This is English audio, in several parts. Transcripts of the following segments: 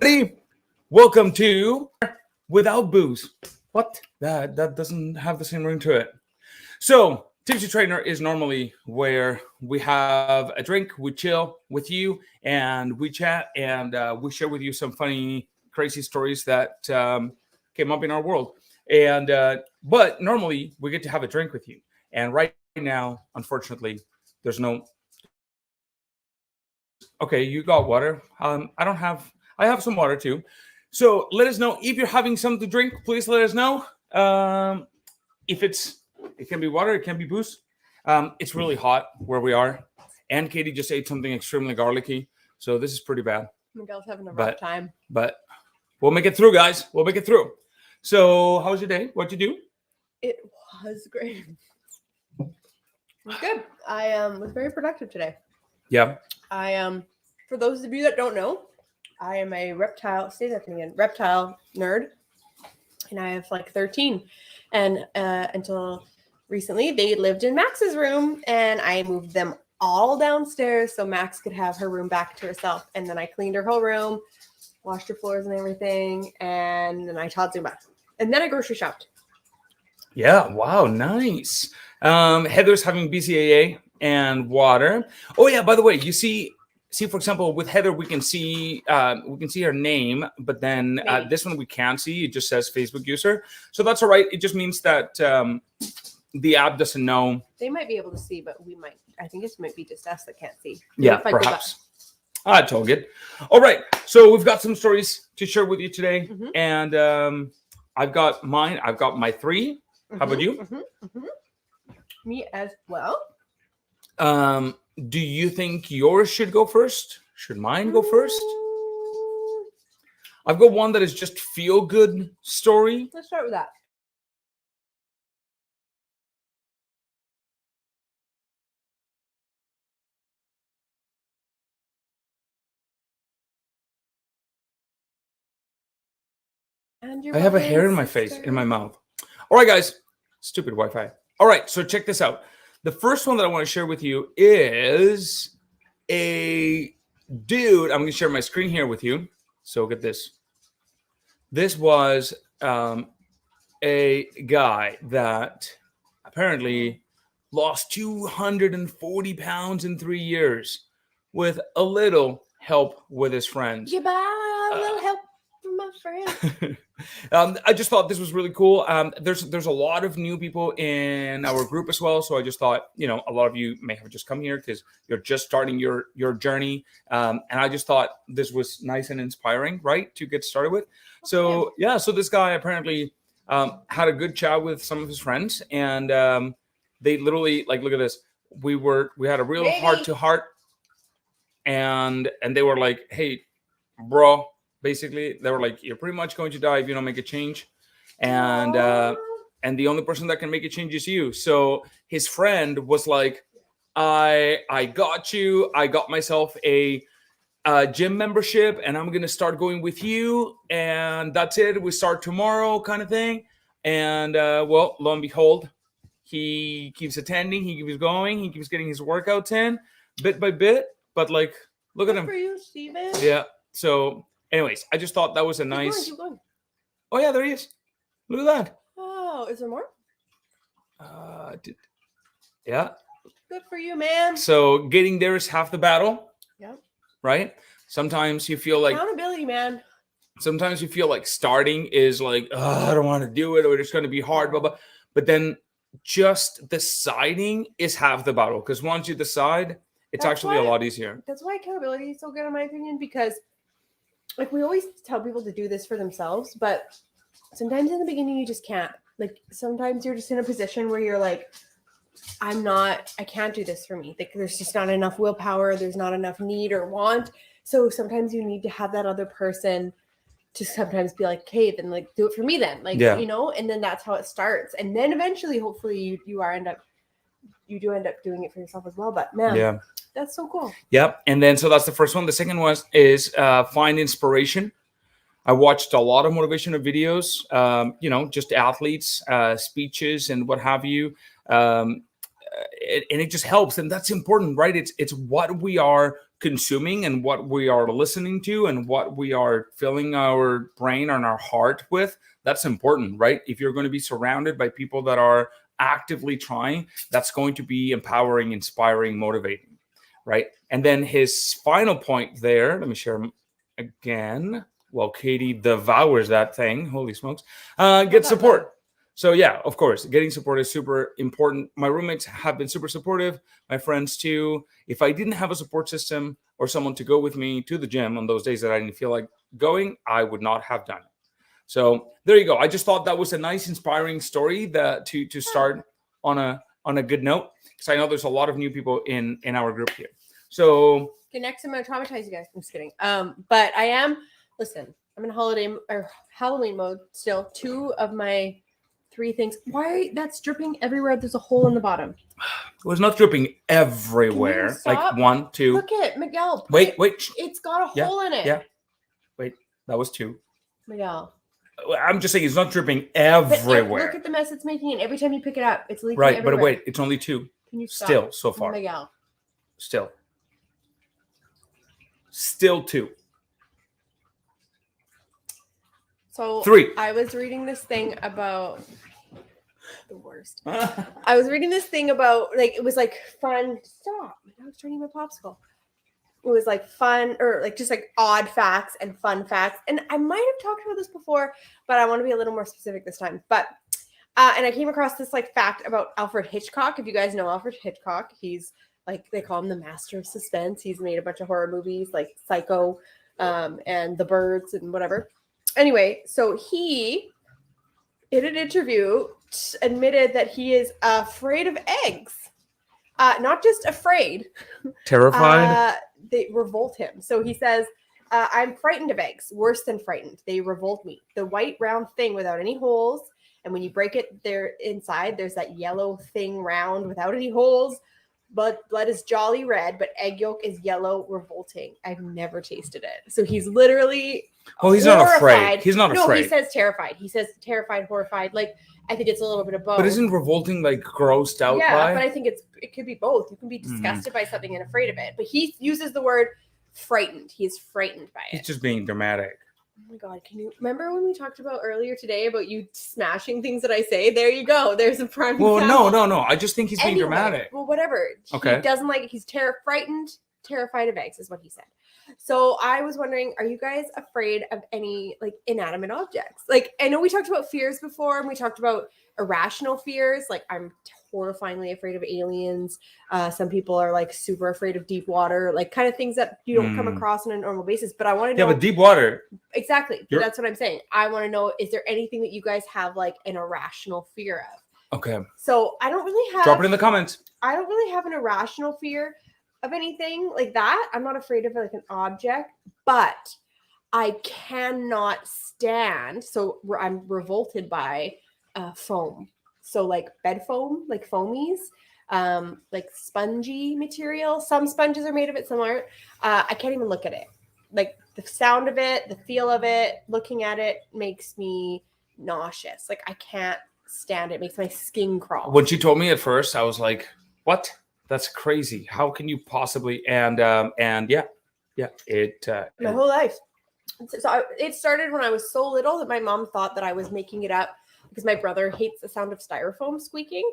everybody. Welcome to Without Booze. What? That doesn't have the same ring to it. So, Tipsy Trainer is normally where we have a drink, we chill with you, and we chat, and we share with you some funny, crazy stories that came up in our world. And but normally we get to have a drink with you. And right now, unfortunately, there's no. Okay, you got water. I have some water too. So let us know if you're having something to drink. Please let us know. If it can be water, it can be booze. It's really hot where we are, and Katie just ate something extremely garlicky, so this is pretty bad. Miguel's having a rough time, but we'll make it through, guys. We'll make it through. So, how was your day? What'd you do? It was great. It was good. I was very productive today. Yeah. For those of you that don't know, I am a reptile nerd, and I have like 13. And until recently, they lived in Max's room, and I moved them all downstairs so Max could have her room back to herself. And then I cleaned her whole room, washed her floors and everything, and then I taught Zumba. And then I grocery shopped. Yeah. Wow. Nice. Heather's having BCAA and water. Oh yeah. By the way, you see, for example, with Heather, we can see her name, but then this one we can't see. It just says Facebook user. So that's all right. It just means that the app doesn't know. They might be able to see, but we might. I think it might be just us that can't see. Yeah, perhaps. It's all good. All right. So we've got some stories to share with you today. Mm-hmm. And I've got mine. I've got my 3. Mm-hmm. How about you? Mm-hmm. Mm-hmm. Me as well. Do you think yours should go first? Should mine go first? I've got one that is just feel good story. Let's start with that. I have a hair in my face, in my mouth. All right, guys. Stupid Wi-Fi. All right, so check this out. The first one that I want to share with you is a dude. I'm going to share my screen here with you. So get this. This was a guy that apparently lost 240 pounds in 3 years with a little help with his friends. Yeah, a little help from my friend. I just thought this was really cool. There's a lot of new people in our group as well. So I just thought, a lot of you may have just come here because you're just starting your journey. And I just thought this was nice and inspiring, right, to get started with. So, yeah, so this guy apparently had a good chat with some of his friends. And they literally, like, look at this. We had a real heart-to-heart. And they were like, hey, bro. Basically, they were like, you're pretty much going to die if you don't make a change. And the only person that can make a change is you. So his friend was like, I got you. I got myself a gym membership, and I'm going to start going with you. And that's it. We start tomorrow kind of thing. And, well, lo and behold, he keeps attending. He keeps going. He keeps getting his workouts in bit by bit. But, like, look at him. For you, Steven. Yeah. So... anyways, I just thought that was a nice. Keep going. Oh yeah, there he is. Look at that. Oh, is there more? Yeah. Good for you, man. So getting there is half the battle. Yeah. Right. Sometimes you feel like accountability, man. Sometimes you feel like starting is like, oh, I don't want to do it, or it's going to be hard, blah blah. But then just deciding is half the battle, because once you decide, it's actually a lot easier. That's why accountability is so good, in my opinion, because. Like, we always tell people to do this for themselves, but sometimes in the beginning you just can't. Like, sometimes you're just in a position where you're like, I can't do this for me. Like, there's just not enough willpower. There's not enough need or want. So sometimes you need to have that other person to sometimes be like, okay, then like do it for me then. Like, and then that's how it starts. And then eventually, hopefully you do end up doing it for yourself as well. But man, yeah. That's so cool. Yep. And then, so that's the first one. The second one is find inspiration. I watched a lot of motivational videos, just athletes, speeches and what have you. And it just helps. And that's important, right? It's what we are consuming and what we are listening to and what we are filling our brain and our heart with, that's important, right? If you're going to be surrounded by people that are actively trying, that's going to be empowering, inspiring, motivating, right? And then his final point there, let me share him again. Well, Katie devours that thing. Holy smokes. Get support. So yeah, of course, getting support is super important. My roommates have been super supportive. My friends too. If I didn't have a support system or someone to go with me to the gym on those days that I didn't feel like going, I would not have done it. So there you go. I just thought that was a nice, inspiring story that to start on a good note, because I know there's a lot of new people in our group here. So okay, next I'm gonna traumatize you guys. I'm just kidding. But I am. Listen, I'm in Halloween mode still. 2 of my 3 things. Why that's dripping everywhere? There's a hole in the bottom. It was not dripping everywhere. Like 1, 2. Look at Miguel. Wait. It's got a hole in it. Yeah. Wait, that was 2. Miguel. I'm just saying it's not dripping everywhere. Look at the mess it's making, and every time you pick it up, it's leaking. Right, everywhere. but wait, it's only 2. Can you stop? Still so far? Miguel. Still 2. So 3. I was reading this thing about the worst. I was reading this thing about like it was like fun. Stop! I was turning my popsicle. It was like fun or like just like odd facts and fun facts. And I might have talked about this before, but I want to be a little more specific this time. But and I came across this like fact about Alfred Hitchcock. If you guys know Alfred Hitchcock, he's like they call him the master of suspense. He's made a bunch of horror movies like Psycho and The Birds and whatever. Anyway, so he, in an interview, admitted that he is afraid of eggs. Not just afraid. Terrified? They revolt him. So he says, I'm frightened of eggs. Worse than frightened. They revolt me. The white round thing without any holes. And when you break it, there inside, there's that yellow thing round without any holes. But blood is jolly red, but egg yolk is yellow, revolting. I've never tasted it. So he's literally he's horrified. not afraid. He's not afraid. No, he says terrified. He says terrified, horrified. Like, I think it's a little bit of both. But isn't revolting like grossed out by? Yeah, but I think it could be both. You can be disgusted by something and afraid of it. But he uses the word frightened. He is frightened by it. He's just being dramatic. Oh my God. Can you remember when we talked about earlier today about you smashing things that I say? There you go. There's a prime example. No. I just think he's being dramatic. Well, whatever. Okay. He doesn't like it. He's frightened, terrified of eggs is what he said. So I was wondering, are you guys afraid of any like inanimate objects? Like, I know we talked about fears before and we talked about irrational fears. Like, I'm horrifyingly afraid of aliens. Some people are like super afraid of deep water, like kind of things that you don't come across on a normal basis. But I want to know. Yeah, but deep water. Exactly. That's what I'm saying. I want to know, is there anything that you guys have like an irrational fear of? Okay. So I don't really have. Drop it in the comments. I don't really have an irrational fear of anything like that. I'm not afraid of like an object, but I cannot stand. So I'm revolted by foam. So like bed foam, like foamies, like spongy material. Some sponges are made of it, some aren't. I can't even look at it. Like the sound of it, the feel of it, looking at it makes me nauseous. Like I can't stand it. It makes my skin crawl. When she told me at first, I was like, what? That's crazy. How can you possibly? And yeah, my whole life. So it started when I was so little that my mom thought that I was making it up because my brother hates the sound of styrofoam squeaking.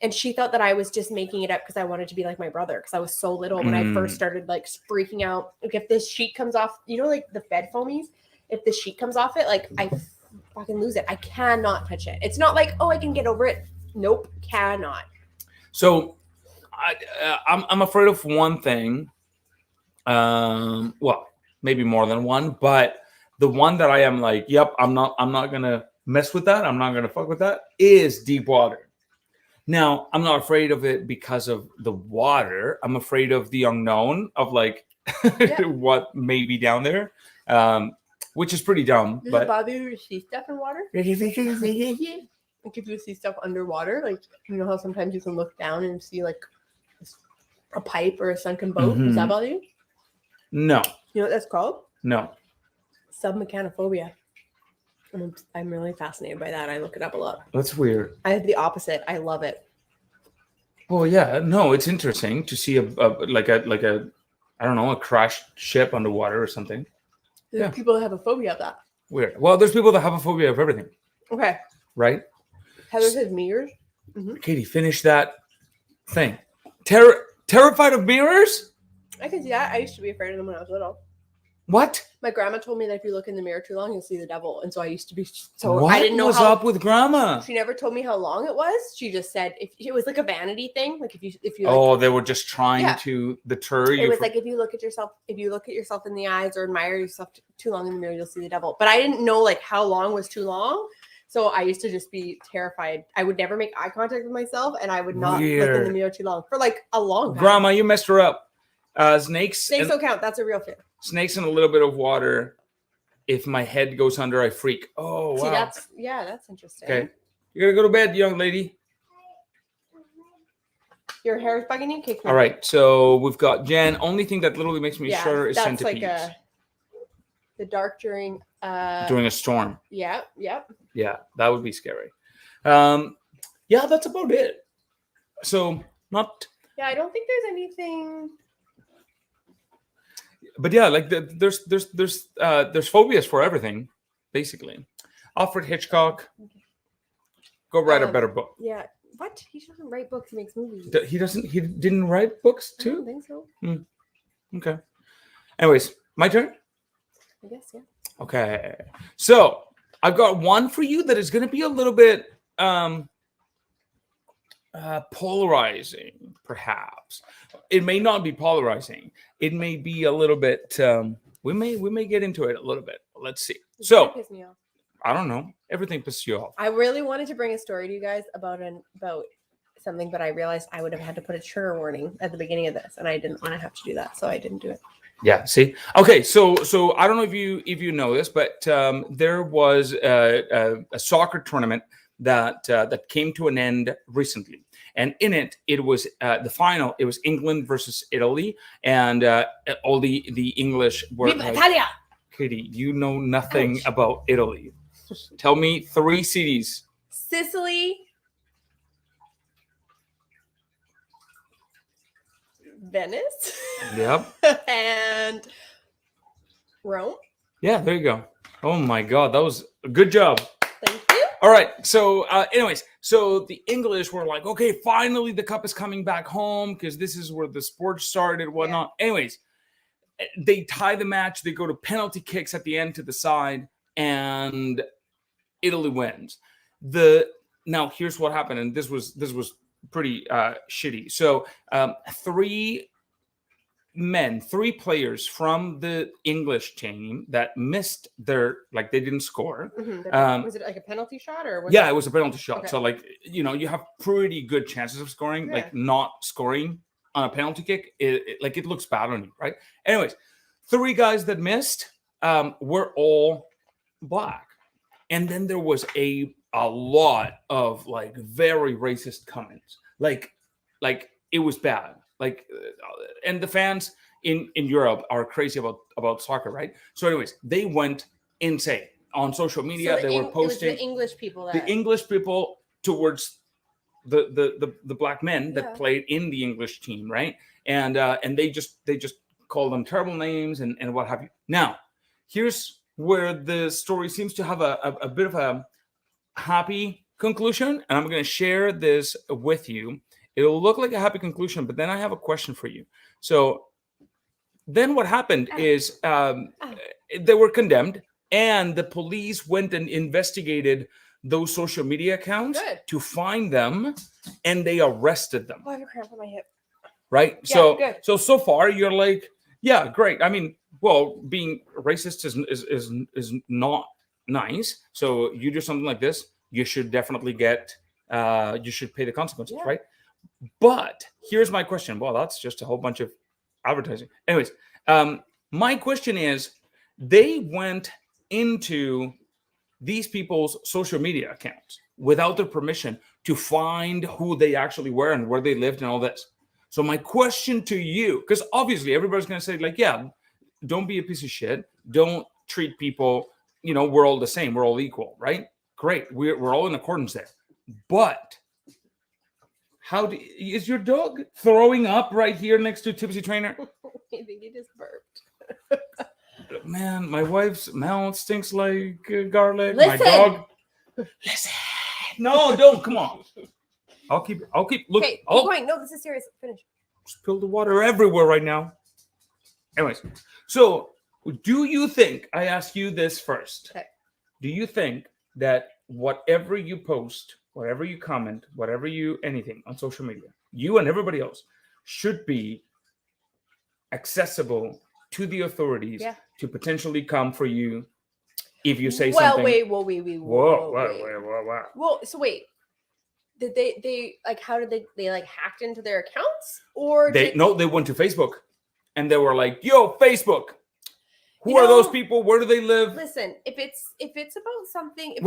And she thought that I was just making it up because I wanted to be like my brother because I was so little when I first started like freaking out. Like if this sheet comes off, you know, like the bed foamies, if the sheet comes off it, like I fucking lose it. I cannot touch it. It's not like, oh, I can get over it. Nope, cannot. So I'm afraid of one thing. Well, maybe more than one, but the one that I am like, yep, I'm not gonna mess with that. I'm not gonna fuck with that. Is deep water. Now, I'm not afraid of it because of the water. I'm afraid of the unknown of like what may be down there, which is pretty dumb. Does it bother you to see stuff in water? Like if you see stuff underwater, like you know how sometimes you can look down and see like a pipe or a sunken boat. Does that bother you? No. You know what that's called? No. Submechanophobia. I'm really fascinated by that. I look it up a lot. That's weird. I have the opposite. I love it. Well, yeah, no, it's interesting to see a I don't know, a crashed ship underwater or something. There's Yeah. people that have a phobia of that. Weird. Well, there's people that have a phobia of everything, Okay. right? Heather says mirrors. Katie, finish that thing. Terrified of mirrors? I can see that. I used to be afraid of them when I was little. What? My grandma told me that if you look in the mirror too long, you'll see the devil. And so I used to be so What I didn't know was how up with grandma? She never told me how long it was. She just said if it was like a vanity thing. Like if you like, Oh, they were just trying Yeah. to deter you. it was like if you look at yourself in the eyes or admire yourself too long in the mirror, you'll see the devil. But I didn't know like how long was too long. So I used to just be terrified. I would never make eye contact with myself, and I would not look in the Weird. mirror too long for like a long time. Grandma, you messed her up. Snakes Don't count. That's a real fear. snakes in a little bit of water. If my head goes under, I freak. Oh, wow. See, that's interesting. Okay. You gotta go to bed, young lady. Your hair is bugging you? Okay, All right. So we've got Jen. Only thing that literally makes me shudder is that's centipedes like the dark during during a storm. Yep. Yeah, that would be scary. Yeah, that's about it. So not. Yeah, I don't think there's anything. But yeah, like there's phobias for everything, basically. Alfred Hitchcock, go write a better book. Yeah. What? He doesn't write books. He makes movies. He didn't write books I don't too. think so. Okay. Anyways, my turn. I guess, yeah. Okay. So I've got one for you that is going to be a little bit polarizing, perhaps. It may not be polarizing. It may be a little bit. We may get into it a little bit. Let's see. So Piss me off. I don't know. Everything pisses you off. I really wanted to bring a story to you guys about something, but I realized I would have had to put a trigger warning at the beginning of this, and I didn't want to have to do that, so I didn't do it. Yeah. See. Okay. So I don't know if you know this, but there was a soccer tournament that came to an end recently, and in it was the final. It was England versus Italy, and all the English were. Viva Italia! Katie, you know nothing Ouch. about Italy. Tell me 3 cities. Sicily, Venice, Yep. and Rome. Yeah. There you go. Oh my God, that was a good job. Thank you. All right. So, anyways, so the English were like, okay, finally the cup is coming back home because this is where the sport started, whatnot. Yeah. Anyways, they tie the match. They go to penalty kicks at the end to the side, and Italy wins. Now here's what happened, and this was pretty shitty. So 3 players from the English team that missed their, like, they didn't score. Mm-hmm. Was it like a penalty shot or? It was a penalty shot. Okay. So like, you have pretty good chances of scoring. Yeah. Like not scoring on a penalty kick, it looks bad on you, right? Anyways, 3 guys that missed were all black. And then there was a lot of like very racist comments. Like it was bad. Like, and the fans in Europe are crazy about soccer, right? So anyways, they went insane on social media. So they were posting. It was the English people. The English people towards the black men that played in the English team, right? And they just call them terrible names and what have you. Now, here's where the story seems to have a bit of a happy conclusion, and I'm going to share this with you. It'll look like a happy conclusion, but then I have a question for you. So then what happened is they were condemned, and the police went and investigated those social media accounts to find them, and they arrested them. Oh, I have a cramp on my hip. Right? Yeah, so far you're like, yeah, great. I mean, well, being racist is not nice. So you do something like this, you should definitely you should pay the consequences, right? But here's my question. Well, that's just a whole bunch of advertising. Anyways, my question is, they went into these people's social media accounts without their permission to find who they actually were and where they lived and all this. So my question to you, because obviously everybody's going to say like, yeah, don't be a piece of shit. Don't treat people, we're all the same. We're all equal, right? Great. We're all in accordance there. But Is your dog throwing up right here next to Tipsy Trainer? I think he just burped. Man, my wife's mouth stinks like garlic. Listen. My dog. Listen. No, don't. Come on. I'll keep. Look. Okay, keep going. No, this is serious. Finish. Spill the water everywhere right now. Anyways, so do you think? I ask you this first. Okay. Do you think that whatever you post, whatever you comment, anything on social media, you and everybody else should be accessible to the authorities to potentially come for you if you say something? Whoa. Well, so wait. Did they like? How did they like hacked into their accounts, or they went to Facebook and they were like, "Yo, Facebook, who are those people? Where do they live?" Listen, if it's about something.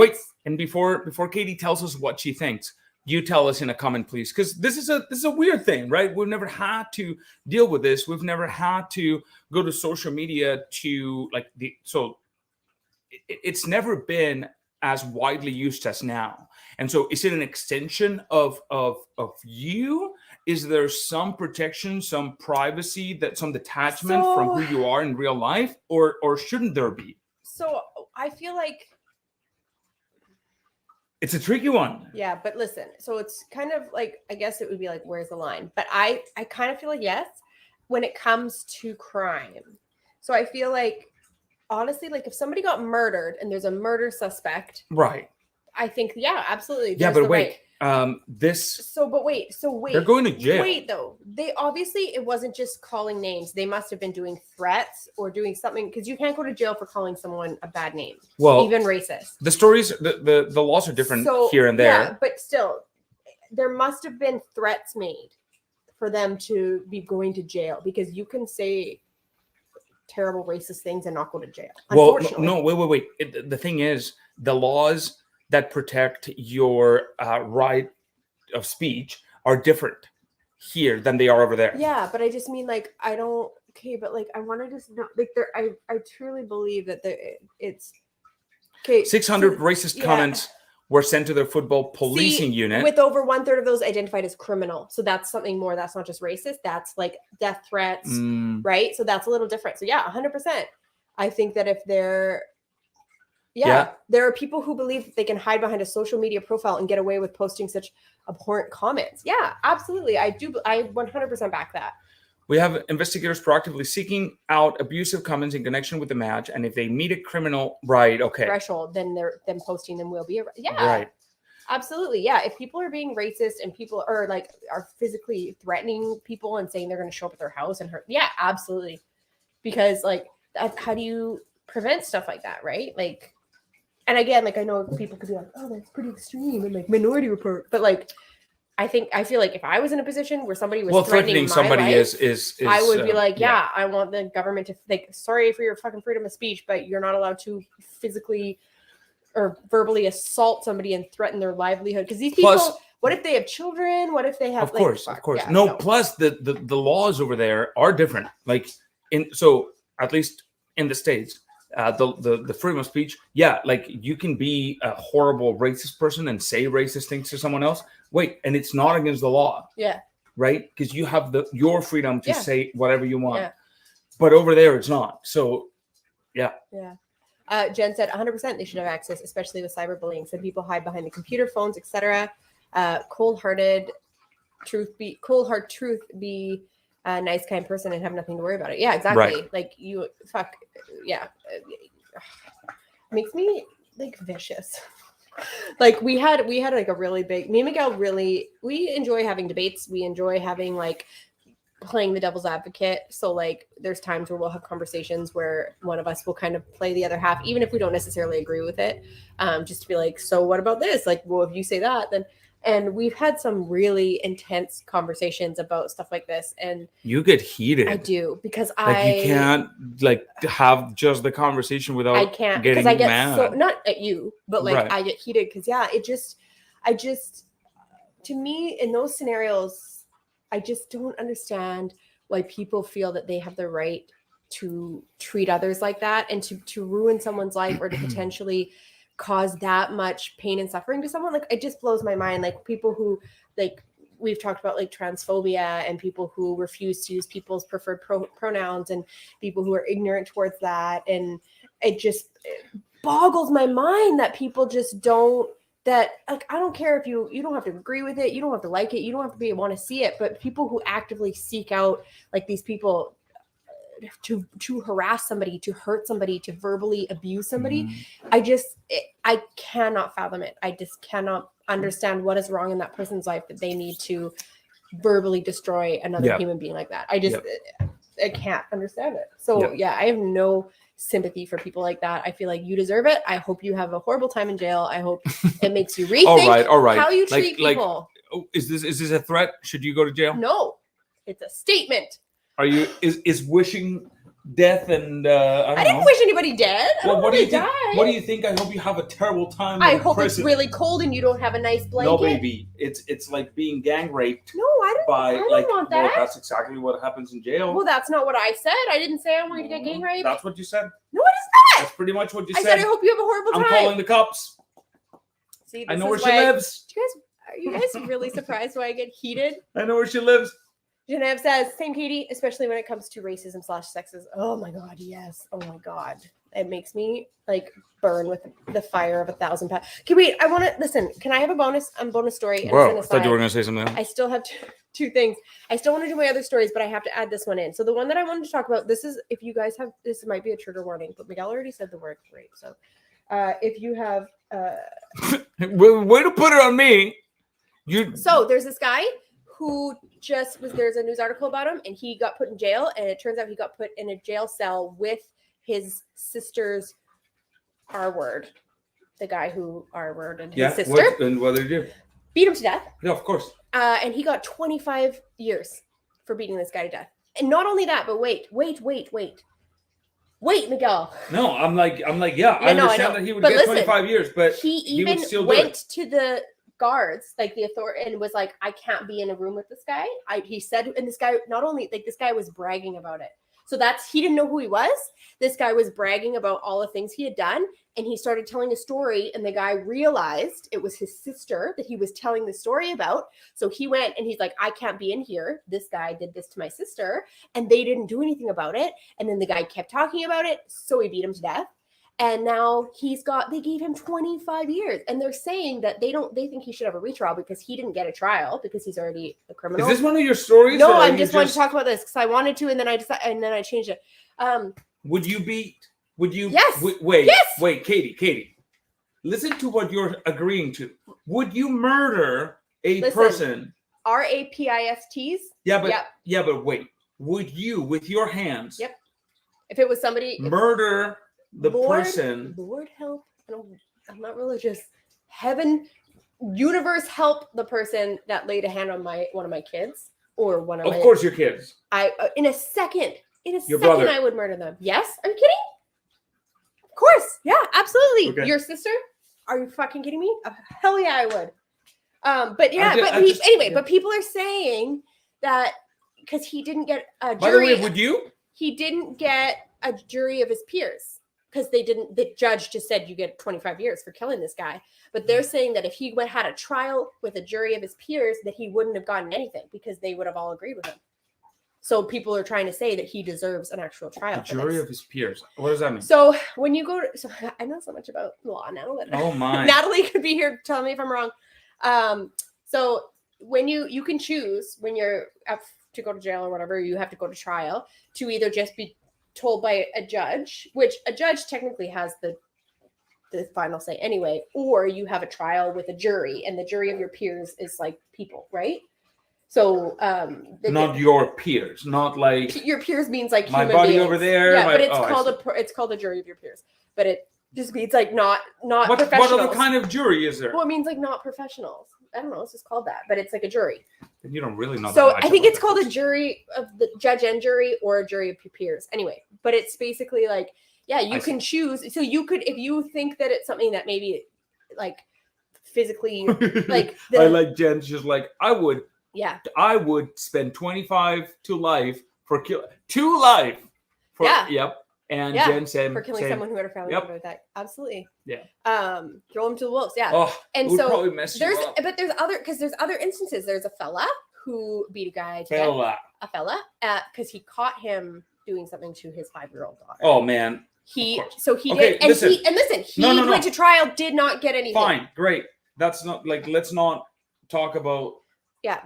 And before Katie tells us what she thinks, you tell us in a comment, please, because this is a weird thing, right? We've never had to deal with this. We've never had to go to social media to it's never been as widely used as now. And so is it an extension of you? Is there some protection, some privacy, some detachment from who you are in real life, or shouldn't there be? So I feel like it's a tricky one. Yeah, but listen, so it's kind of like, I guess it would be like, where's the line? But I kind of feel like, yes, when it comes to crime. So I feel like, honestly, like if somebody got murdered and there's a murder suspect, right? I think, yeah, absolutely. Yeah, but wait, right. But wait, they're going to jail. Wait, though, they obviously, it wasn't just calling names. They must have been doing threats or doing something, because you can't go to jail for calling someone a bad name. Well, even racist. The stories, the laws are different here and there. Yeah, but still, there must have been threats made for them to be going to jail, because you can say terrible racist things and not go to jail. Well, no, wait. The thing is, the laws that protect your right of speech are different here than they are over there. Yeah, but I just mean, like, I don't. Okay, but like, I want to just know, like, there. I truly believe that it's okay. 600 racist comments were sent to their football policing unit, with over 1/3 of those identified as criminal. So that's something more. That's not just racist. That's like death threats, right? So that's a little different. So yeah, 100%. I think that if they're there are people who believe that they can hide behind a social media profile and get away with posting such abhorrent comments. Yeah, absolutely. I 100% back that. We have investigators proactively seeking out abusive comments in connection with the match, and if they meet a criminal threshold, then posting them will be right. Absolutely. Yeah. If people are being racist and people are physically threatening people and saying they're going to show up at their house and hurt. Yeah, absolutely. Because how do you prevent stuff like that? Right. Like, and again, like, I know people could be like, oh, that's pretty extreme and like Minority Report. But like, I feel like if I was in a position where somebody was threatening somebody my life, is I would be like, I want the government to sorry for your fucking freedom of speech, but you're not allowed to physically or verbally assault somebody and threaten their livelihood. Because these people, what if they have children? What if they have? Of course. Yeah, no. Plus, the laws over there are different. Like so at least in the States, the freedom of speech. Yeah, like you can be a horrible racist person and say racist things to someone else. Wait, and it's not against the law. Yeah. Right, because you have your freedom to say whatever you want. Yeah. But over there, it's not. So, yeah. Yeah. Jen said 100% they should have access, especially with cyberbullying. Some people hide behind the computer, phones, etc. Cold heart truth be a nice, kind person and have nothing to worry about it. Yeah, exactly. Right. Like makes me like vicious. Like we had like a really big, me and Miguel we enjoy having debates. We enjoy having like playing the devil's advocate. So like there's times where we'll have conversations where one of us will kind of play the other half, even if we don't necessarily agree with it. Just to be like, so what about this? Like, well, if you say that, then, and we've had some really intense conversations about stuff like this. And you get heated. I do, because you can't like have just the conversation without because I get mad. So not at you, but like I get heated because I just to me in those scenarios, I just don't understand why people feel that they have the right to treat others like that and to ruin someone's life or to potentially cause that much pain and suffering to someone. Like, it just blows my mind. Like people who like we've talked about like transphobia and people who refuse to use people's preferred pronouns and people who are ignorant towards that. And it boggles my mind that people just don't, that like, I don't care if you don't have to agree with it. You don't have to like it. You don't have to want to see it, but people who actively seek out like these people to harass somebody, to hurt somebody, to verbally abuse somebody. I cannot fathom it. I just cannot understand what is wrong in that person's life that they need to verbally destroy another human being like that. I can't understand it. So I have no sympathy for people like that. I feel like you deserve it. I hope you have a horrible time in jail. I hope it makes you rethink all right. how you treat people. Is this a threat? Should you go to jail? No, it's a statement. Are you is wishing death and I didn't wish anybody dead. What do you think? What do you think? I hope you have a terrible time. I hope it's really cold and you don't have a nice blanket. No, baby, it's like being gang raped. No, I don't want that. Well, that's exactly what happens in jail. Well, that's not what I said. I didn't say I wanted to get gang raped. That's what you said. No, what is that? That's pretty much what you said. I said I hope you have a horrible time. I'm calling the cops. See, I know where she lives. Are you guys really surprised why I get heated? I know where she lives. Genevieve says, same Katie, especially when it comes to racism / sexism. Oh my God, yes. Oh my God. It makes me like burn with the fire of 1,000 pounds. Okay, wait, I want to listen. Can I have a bonus story? Whoa, I thought you were going to say something. I still have two things. I still want to do my other stories, but I have to add this one in. So the one that I wanted to talk about, this is, if you guys have, this might be a trigger warning, but Miguel already said the word rape. So if you have... Way to put it on me. So there's this guy who there's a news article about him and he got put in jail, and it turns out he got put in a jail cell with his sister's R-word. The guy who R-worded his sister. And what did he do? Beat him to death. Yeah, of course. And he got 25 years for beating this guy to death. And not only that, but wait, Miguel. No, I'm like, yeah, I understand that he would get 25 years, but he even went to the guards, like the authority, and was like, I can't be in a room with this guy. He said, and this guy, not only like this guy was bragging about it. So he didn't know who he was. This guy was bragging about all the things he had done. And he started telling a story, and the guy realized it was his sister that he was telling the story about. So he went and he's like, I can't be in here. This guy did this to my sister, and they didn't do anything about it. And then the guy kept talking about it. So he beat him to death. And now they gave him 25 years. And they're saying that they think he should have a retrial because he didn't get a trial because he's already a criminal. Is this one of your stories? No, I just wanted to talk about this because I wanted to, and then I changed it. Would you? Yes. Wait, yes. Wait, Katie. Listen to what you're agreeing to. Would you murder a person? RAPISTs? Yeah, but wait. Would you, with your hands? Yep. If it was somebody murder the person. Lord help. I'm not religious. Heaven, universe help the person that laid a hand on one of my kids or one of my. Of course, your kids. In a second, your brother. I would murder them. Yes, are you kidding? Of course, yeah, absolutely. Okay. Your sister? Are you fucking kidding me? Hell yeah, I would. But people are saying that because he didn't get a jury. By the way, would you? He didn't get a jury of his peers. Because the judge just said you get 25 years for killing this guy. But they're saying that if he had a trial with a jury of his peers, that he wouldn't have gotten anything because they would have all agreed with him. So people are trying to say that he deserves an actual trial. A jury of his peers. What does that mean? So when you go so I know so much about law now. Oh my. Natalie could be here. Tell me if I'm wrong. So when you can choose when you're up to go to jail or whatever, you have to go to trial to either just be told by a judge, which a judge technically has the final say anyway, or you have a trial with a jury, and the jury of your peers is like people, right? So not your peers, not like your peers means like my human buddy beings. over there. Yeah, but it's called a jury of your peers, but it just means like not professionals. What other kind of jury is there? Well, it means like not professionals. I don't know. It's just called that, but it's like a jury. And you don't really know. So I think it's called a jury of the judge and jury, or a jury of your peers. Anyway, but it's basically like, yeah, you can choose. So you could, if you think that it's something that maybe like physically, like I like Jen. She's like, I would spend 25 to life for kill to life. For, yeah. Yep. And Yeah, Jen said, for killing same. someone who had a family Yep. member attack. Absolutely. Yeah. Throw them to the wolves. Yeah. Oh, and it would so probably mess you up. but there's other instances. There's a fella who beat a guy to death. A fella, because he caught him doing something to his 5-year-old daughter. Oh man. He Okay, did, listen. He went to trial, did not get anything. Fine, great. That's not like, let's not talk about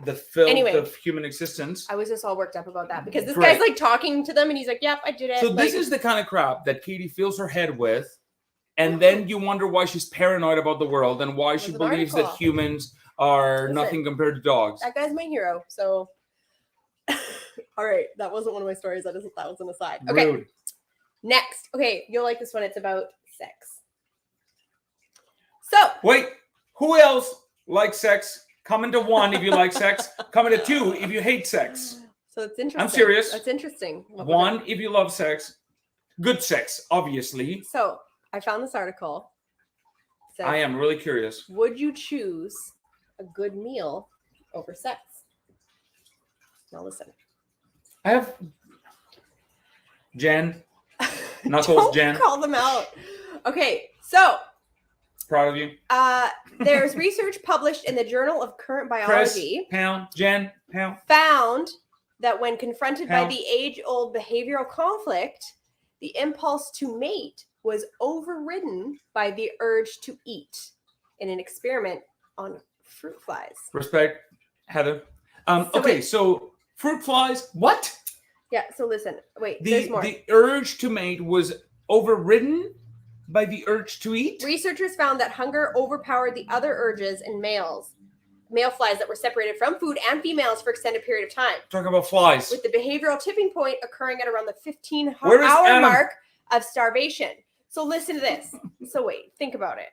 the filth of human existence. I was just all worked up about that because this guy's like talking to them and he's like, "Yep, I did it." So this is the kind of crap that Katie fills her head with, and then you wonder why she's paranoid about the world and why she believes that humans are nothing compared to dogs. That guy's my hero. So, all right, that wasn't one of my stories. That was an aside. Okay, Rude. Next. Okay, you'll like this one. It's about sex. So wait, who else likes sex? Comment to 1 if you like sex. Comment to 2 if you hate sex. So it's interesting. I'm serious. That's interesting. 1 if you love sex. Good sex, obviously. So I found this article. Says, I am really curious. Would you choose a good meal over sex? Now listen. I have Jen. Knuckles, Jen. Call them out. Okay, so proud of you. There's research published in the Journal of Current Biology. Chris, Jen, found that when confronted by the age-old behavioral conflict, the impulse to mate was overridden by the urge to eat in an experiment on fruit flies. Respect, Heather. So fruit flies, what? Yeah, so listen. Wait, there's more. The urge to mate was overridden by the urge to eat? Researchers found that hunger overpowered the other urges in male flies that were separated from food and females for extended period of time. Talking about flies. With the behavioral tipping point occurring at around the 15-hour mark of starvation. So listen to this. So wait, think about it.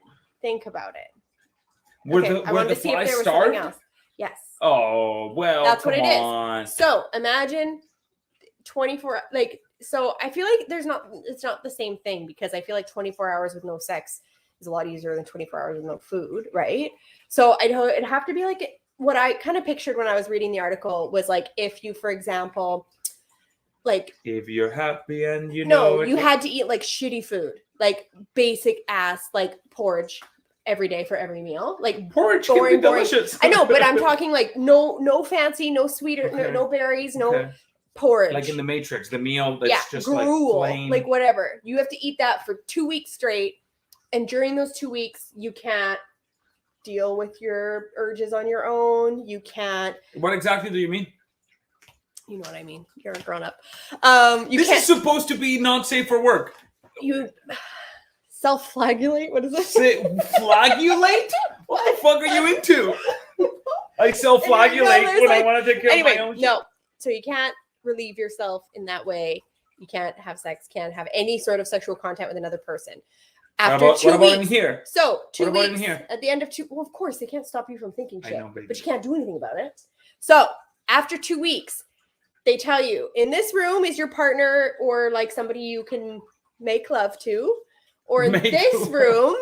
Were the flies starved? Yes. Oh, well, that's what it is. So imagine 24, so I feel like it's not the same thing because I feel like 24 hours with no sex is a lot easier than 24 hours with no food, right? So it'd have to be like what I kind of pictured when I was reading the article was like if you, for example, like if you're happy and you had to eat like shitty food, like basic ass like porridge every day for every meal, like porridge can be delicious. I know, but I'm talking like no fancy, no sweeter, no berries, porridge, like in the Matrix, the meal that's just gruel, like plain, like whatever. You have to eat that for 2 weeks straight, and during those 2 weeks, you can't deal with your urges on your own. You can't. What exactly do you mean? You know what I mean. You're a grown up. This is supposed to be not safe for work. You self-flagellate. What is it? Flagellate? What the fuck are you into? I self-flagellate when I want to take care of my own shit. No. So you can't relieve yourself in that way. You can't have sex, can't have any sort of sexual contact with another person. After 2 weeks. What about in here? So 2 weeks. At the end of 2, well, of course, they can't stop you from thinking shit. I know, baby. But you can't do anything about it. So after 2 weeks, they tell you, in this room is your partner or like somebody you can make love to. Or in this room,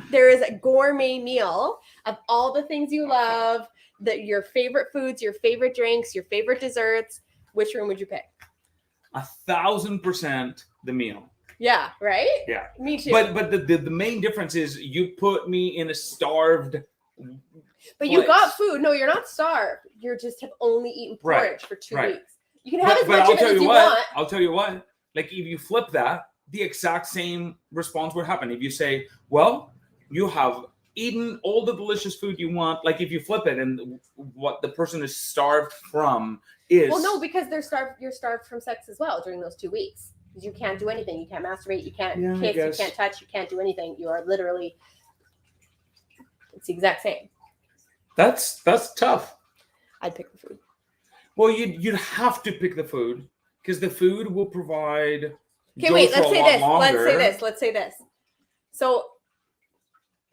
there is a gourmet meal of all the things you love, your favorite foods, your favorite drinks, your favorite desserts. Which room would you pick? 1,000% the meal. Yeah, right? Yeah. Me too. But the main difference is you put me in a starved But you got food. No, you're not starved. You just have only eaten porridge for 2 weeks. You can have as much of it as you want. I'll tell you what. Like if you flip that, the exact same response would happen. If you say, well, you have eaten all the delicious food you want. Like if you flip it and what the person is starved from is... Well, no, because you're starved from sex as well during those 2 weeks. Because you can't do anything. You can't masturbate. You can't kiss. You can't touch. You can't do anything. You are literally... It's the exact same. That's tough. I'd pick the food. Well, you'd have to pick the food because the food will provide... Okay, wait, let's say this. So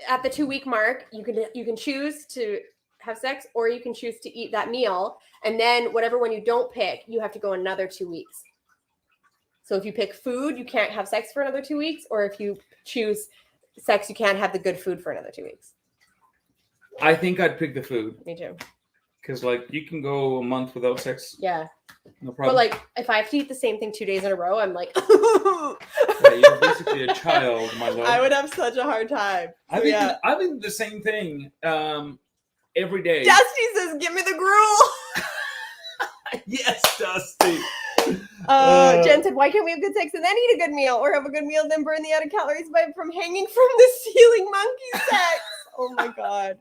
at the 2 week mark, you can choose to have sex or you can choose to eat that meal. And then whatever one you don't pick, you have to go another 2 weeks. So if you pick food, you can't have sex for another 2 weeks. Or if you choose sex, you can't have the good food for another 2 weeks. I think I'd pick the food. Me too. Because like you can go a month without sex, Yeah. no But problem. like if I have to eat the same thing 2 days in a row, I'm like Yeah, you're basically a child, my love. I would have such a hard time. So, I've been the same thing every day. Dusty says, "Give me the gruel." Yes, Dusty. Jen said, "Why can't we have good sex and then eat a good meal, or have a good meal then burn the added calories from hanging from the ceiling monkey sex?" Oh my god.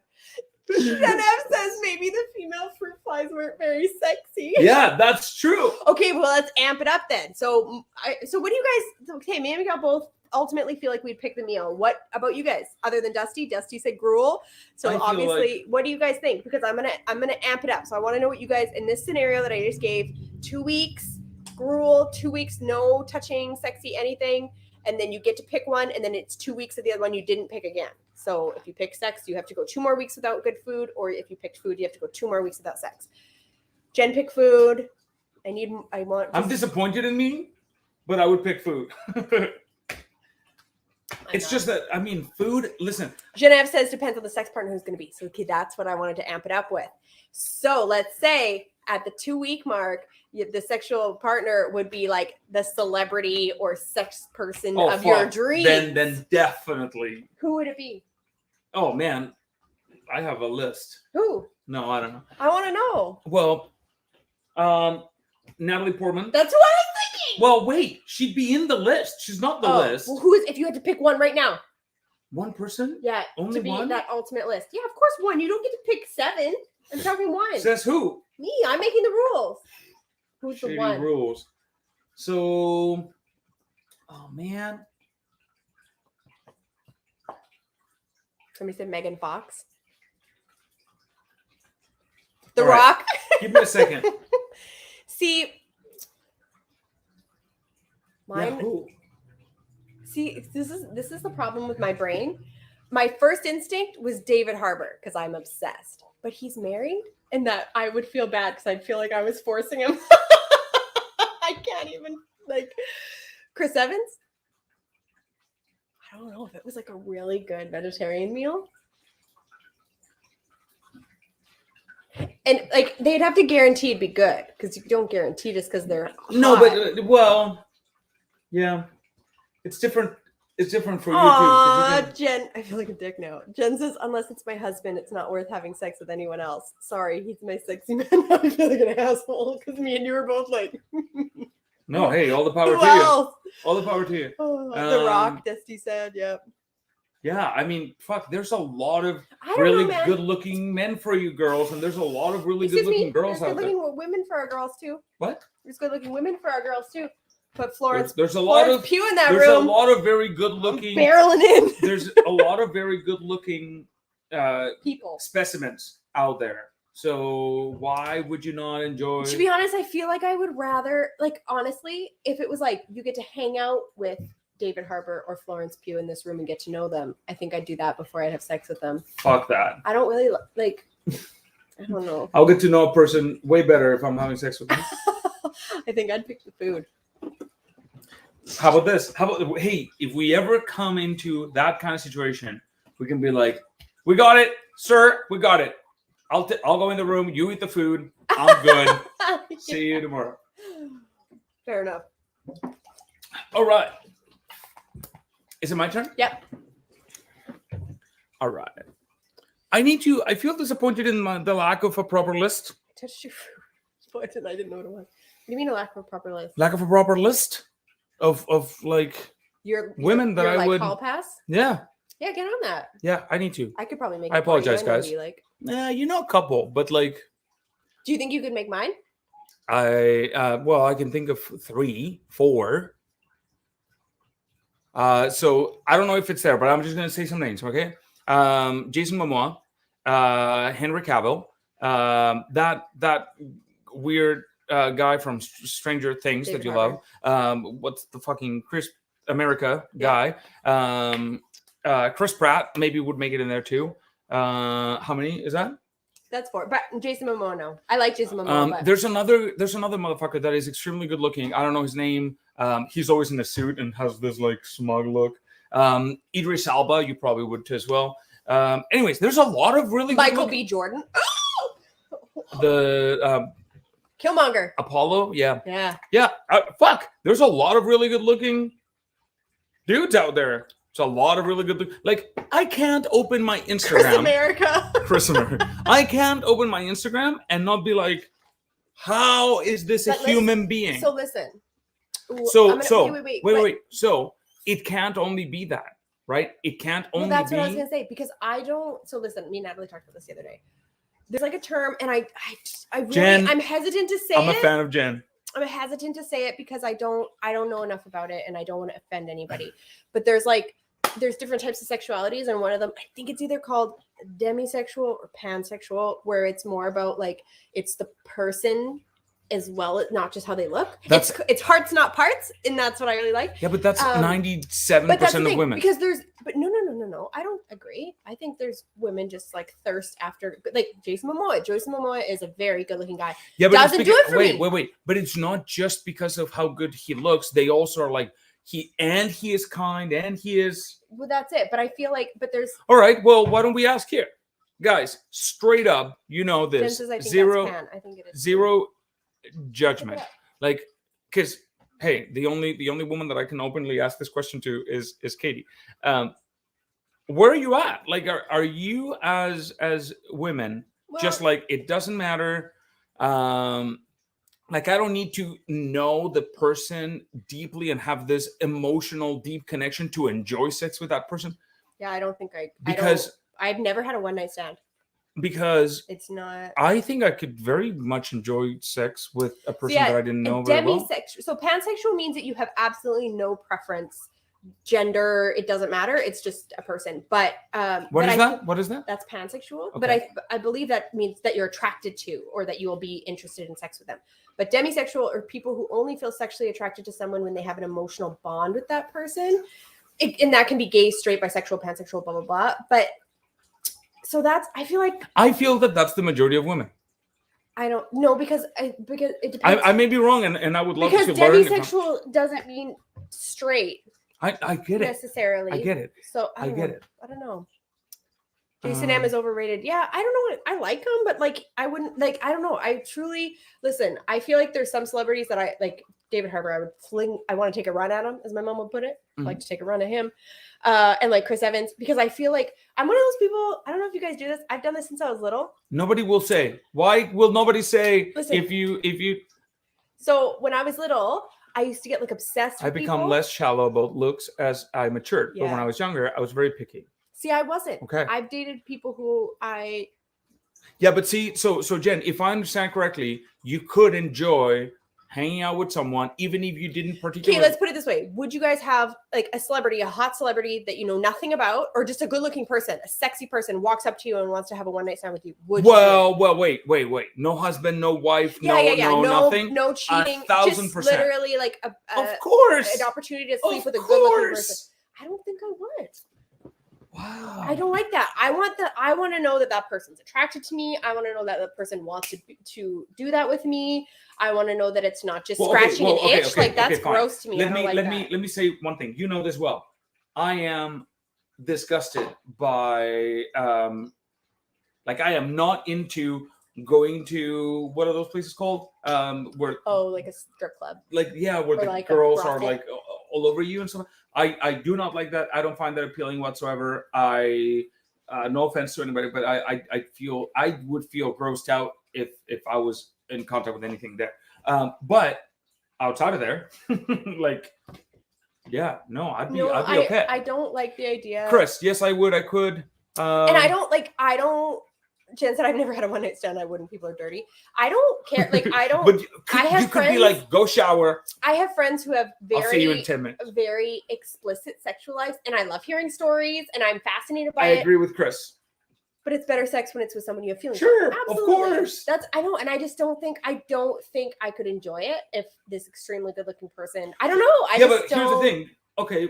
Jen F says maybe the female fruit flies weren't very sexy. Yeah, that's true. Okay, well let's amp it up then. So what do you guys? Okay, me and Miguel both ultimately feel like we'd pick the meal. What about you guys? Other than Dusty, Dusty said gruel. So obviously, what do you guys think? Because I'm gonna amp it up. So I want to know what you guys in this scenario that I just gave. 2 weeks gruel, 2 weeks no touching, sexy, anything, and then you get to pick one, and then it's 2 weeks of the other one you didn't pick again. So if you pick sex, you have to go 2 more weeks without good food, or if you picked food, you have to go 2 more weeks without sex. Jen picked food. I'm disappointed in me, but I would pick food. It's just that, I mean, food, listen. Genevieve says depends on the sex partner who's going to be. So, okay, that's what I wanted to amp it up with. So let's say at the 2 week mark, the sexual partner would be like the celebrity or sex person of your dreams. Then definitely. Who would it be? Oh, man. I have a list. Who? No, I don't know. I want to know. Well, Natalie Portman. That's what I was thinking. Well, wait. She'd be in the list. She's not the list. Well, who is, if you had to pick one right now? One person? Yeah. Only to be one? that ultimate list. Yeah, of course one. You don't get to pick 7. I'm talking one. Says who? Me. I'm making the rules. Who's Shady the one? rules. So, oh, man. Somebody said Megan Fox. The All right. Rock. Give me a second. See, mine. Yeah, who? See, this is the problem with my brain. My first instinct was David Harbour because I'm obsessed, but he's married, and that I would feel bad because I'd feel like I was forcing him. I can't even like Chris Evans. I don't know if it was like a really good vegetarian meal. And like they'd have to guarantee it'd be good because you don't guarantee just because they're No, hot. but well, yeah, it's different. It's different for you too. Jen, I feel like a dick now. Jen says, unless it's my husband, it's not worth having sex with anyone else. Sorry, he's my sexy man. I feel like an asshole because me and you were both like. No, hey, all the power Who to else? you. All the power to you. Oh, The Rock, Dusty said, yep. Yeah, I mean, fuck, there's a lot of really good-looking men for you girls, and there's a lot of really good-looking girls out there. There's good-looking women for our girls, too. What? There's good-looking women for our girls, too. But Florence, there's a lot of Pugh in that there's room. a lot of very good-looking... Barreling in. There's a lot of very good-looking people. Specimens out there. So why would you not enjoy... To be honest, I feel like I would rather, like, honestly, if it was like you get to hang out with David Harbour or Florence Pugh in this room and get to know them, I think I'd do that before I'd have sex with them. Fuck that. I don't really, like, I don't know. I'll get to know a person way better if I'm having sex with them. I think I'd pick the food. How about this? Hey, if we ever come into that kind of situation, we can be like, we got it, sir, we got it. I'll go in the room, you eat the food, I'm good. See you tomorrow. Fair enough. All right. Is it my turn? Yep. All right. I feel disappointed in the lack of a proper list. I touched your foot and I didn't know what it was. What do you mean a lack of a proper list? Lack of a proper list of like women that I like would call pass? Yeah. Yeah, get on that. Yeah, I need to. I could probably make I apologize, guys. like. You know a couple, but like. Do you think you could make mine? I can think of 3, 4. So I don't know if it's there, but I'm just gonna say some names, okay? Jason Momoa, Henry Cavill, that weird guy from Stranger Things David that you Harbour. love. What's the fucking Chris America guy? Chris Pratt maybe would make it in there too. How many is that? That's 4. But Jason Momoa, no. I like Jason Momoa. But... There's another motherfucker that is extremely good looking. I don't know his name. He's always in a suit and has this like smug look. Idris Elba, you probably would too as well. Anyways, there's a lot of really Michael B. Jordan. Killmonger. Apollo. Yeah. Yeah. Fuck. There's a lot of really good looking dudes out there. It's a lot of really good. Like, I can't open my Instagram. Chris America. I can't open my Instagram and not be like, how is this a human being? So listen. Wait. So it can't only be that, right? It can't only be. Well, that's what I was gonna say, because I don't. So listen, me and Natalie talked about this the other day. There's like a term, and I really, Jen, I'm hesitant to say it. I'm a fan of Jen. I'm hesitant to say it because I don't know enough about it, and I don't want to offend anybody. But there's different types of sexualities, and one of them, I think it's either called demisexual or pansexual, where it's more about like it's the person as well, not just how they look. It's hearts, not parts, and that's what I really like. Yeah, but that's 97% of women. Because no, I don't agree. I think there's women just like thirst after, like Jason Momoa is a very good-looking guy. Yeah, but doesn't do it for me. Wait. But it's not just because of how good he looks. They also are like he is kind and he is. Well, that's it. But I feel like, there's. All right. Well, why don't we ask here, guys? Straight up, you know this. I think zero. I think it is zero judgment. Like, because hey, the only woman that I can openly ask this question to is Katie. Where are you at? Like, are you as women just like it doesn't matter? Like, I don't need to know the person deeply and have this emotional deep connection to enjoy sex with that person. Yeah, I don't think I've never had a one night stand. Because it's not. I think I could very much enjoy sex with a person that I didn't know very well. So pansexual means that you have absolutely no preference, gender, it doesn't matter. It's just a person. But what is that? What is that? That's pansexual. Okay. But I believe that means that you're attracted to, or that you will be interested in sex with them. But demisexual are people who only feel sexually attracted to someone when they have an emotional bond with that person. And that can be gay, straight, bisexual, pansexual, blah, blah, blah. But so I feel that that's the majority of women. I don't know because it depends. I may be wrong, and I would love to learn. Because demisexual doesn't mean straight. I get it necessarily. I get it. So I get it. I don't know. Jason M is overrated. Yeah, I don't know. I like him, but like I wouldn't like. I don't know. I truly listen. I feel like there's some celebrities that I like. David Harbour, I would fling. I want to take a run at him, as my mom would put it. I like to take a run at him, and like Chris Evans, because I feel like I'm one of those people. I don't know if you guys do this. I've done this since I was little. Nobody will say. Why will nobody say? Listen, if you. So when I was little, I used to get like obsessed. I become less shallow about looks as I matured, but when I was younger, I was very picky. See, I wasn't. Okay. I've dated people who I. Yeah, but see, so Jen, if I understand correctly, you could enjoy hanging out with someone even if you didn't particularly. Okay, let's put it this way: would you guys have like a celebrity, a hot celebrity that you know nothing about, or just a good-looking person, a sexy person walks up to you and wants to have a one-night stand with you? Would you? Well, wait. No husband, no wife, no nothing. No cheating. 1,000%. Just literally like of course an opportunity to sleep with a good-looking person. I don't think I would. Wow. I don't like that. I want to know that person's attracted to me. I want to know that the person wants to do that with me. I want to know that it's not just scratching an itch. Like that's gross to me. Let me say one thing. You know this well. I am disgusted by like I am not into going to what are those places called? Where like a strip club. Like where the like girls are like all over you and stuff. I do not like that. I don't find that appealing whatsoever. No offense to anybody, but I would feel grossed out if I was in contact with anything there. But outside of there, like, I'd be okay. I don't like the idea. Chris, yes, I would. I could. And I don't. Jen said I've never had a one night stand. I wouldn't. People are dirty. I don't care. Like I don't. But you could be like, go shower. I have friends who have I'll see you in 10 minutes. Very explicit sexual lives, and I love hearing stories, and I'm fascinated by it. I agree with Chris. But it's better sex when it's with someone you have feelings. Sure, of course. I know, and I don't think I could enjoy it if this extremely good looking person. I don't know. But here's the thing. Okay,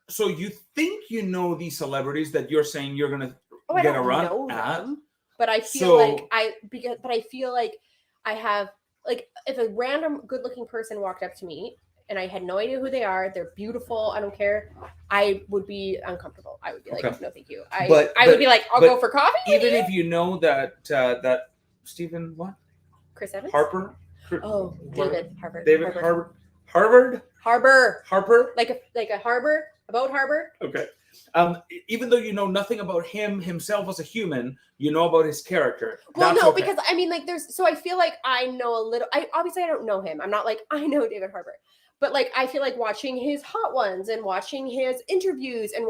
so you think you know these celebrities that you're saying you're gonna. I don't know them, but I feel like I have like if a random good-looking person walked up to me and I had no idea who they are, they're beautiful, I don't care, I would be uncomfortable. I would be like, no, thank you. I would be like, I'll go for coffee. Even if you know that Stephen what? Chris Evans? Harper? Oh, David Harvard. David Harvard? Harbor. Like a harbor, a boat harbor. Okay. Even though you know nothing about himself as a human, you know about his character. Well, no, because I mean, like, so I feel like I know a little. Obviously I don't know him. I'm not like I know David Harbour, but like I feel like watching his Hot Ones and watching his interviews and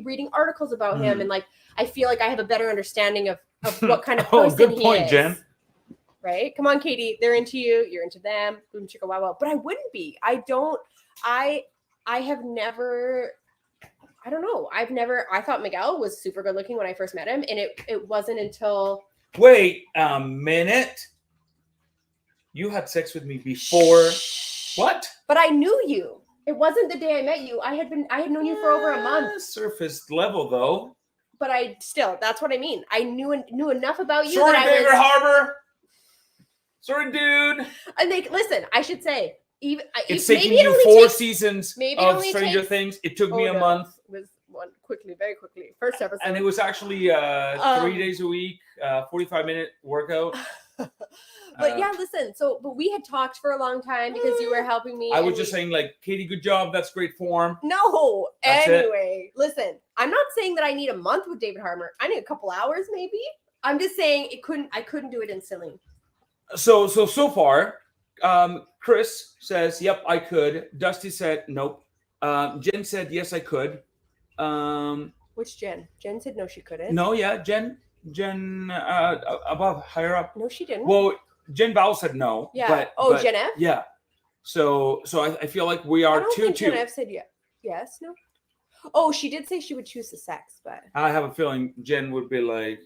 reading articles about him, and like I feel like I have a better understanding of what kind of person good point, he is. Jen. Right? Come on, Katie. They're into you. You're into them. Boom, chicka, wow, wow. But I wouldn't be. I have never. I don't know. I thought Miguel was super good looking when I first met him. And it wasn't until. Wait a minute. You had sex with me before. What? But I knew you. It wasn't the day I met you. I had known you for over a month. Surface level though. But that's what I mean. I knew enough about you. Sorry, David Harbour. Sorry, dude. And listen, I should say, it's taking you 4 seasons of Stranger Things. It took me a month. It was very quickly. First episode. And it was actually 3 days a week, 45-minute workout. But yeah, listen. But we had talked for a long time because you were helping me. I was just saying, like, Katie, good job. That's great form. No. Anyway, listen. I'm not saying that I need a month with David Harbour. I need a couple hours, maybe. I'm just saying I couldn't do it instantly. So far, Chris says, "Yep, I could." Dusty said, "Nope." Jen said, "Yes, I could." Which Jen? Jen said no, she couldn't. No, yeah, Jen, above, higher up. No, she didn't. Well, Jen Val said no. Yeah. But Jen F? Yeah. So I feel like we are 2-2. I don't think Jen F said yes, no. Oh, she did say she would choose the sex, but I have a feeling Jen would be like,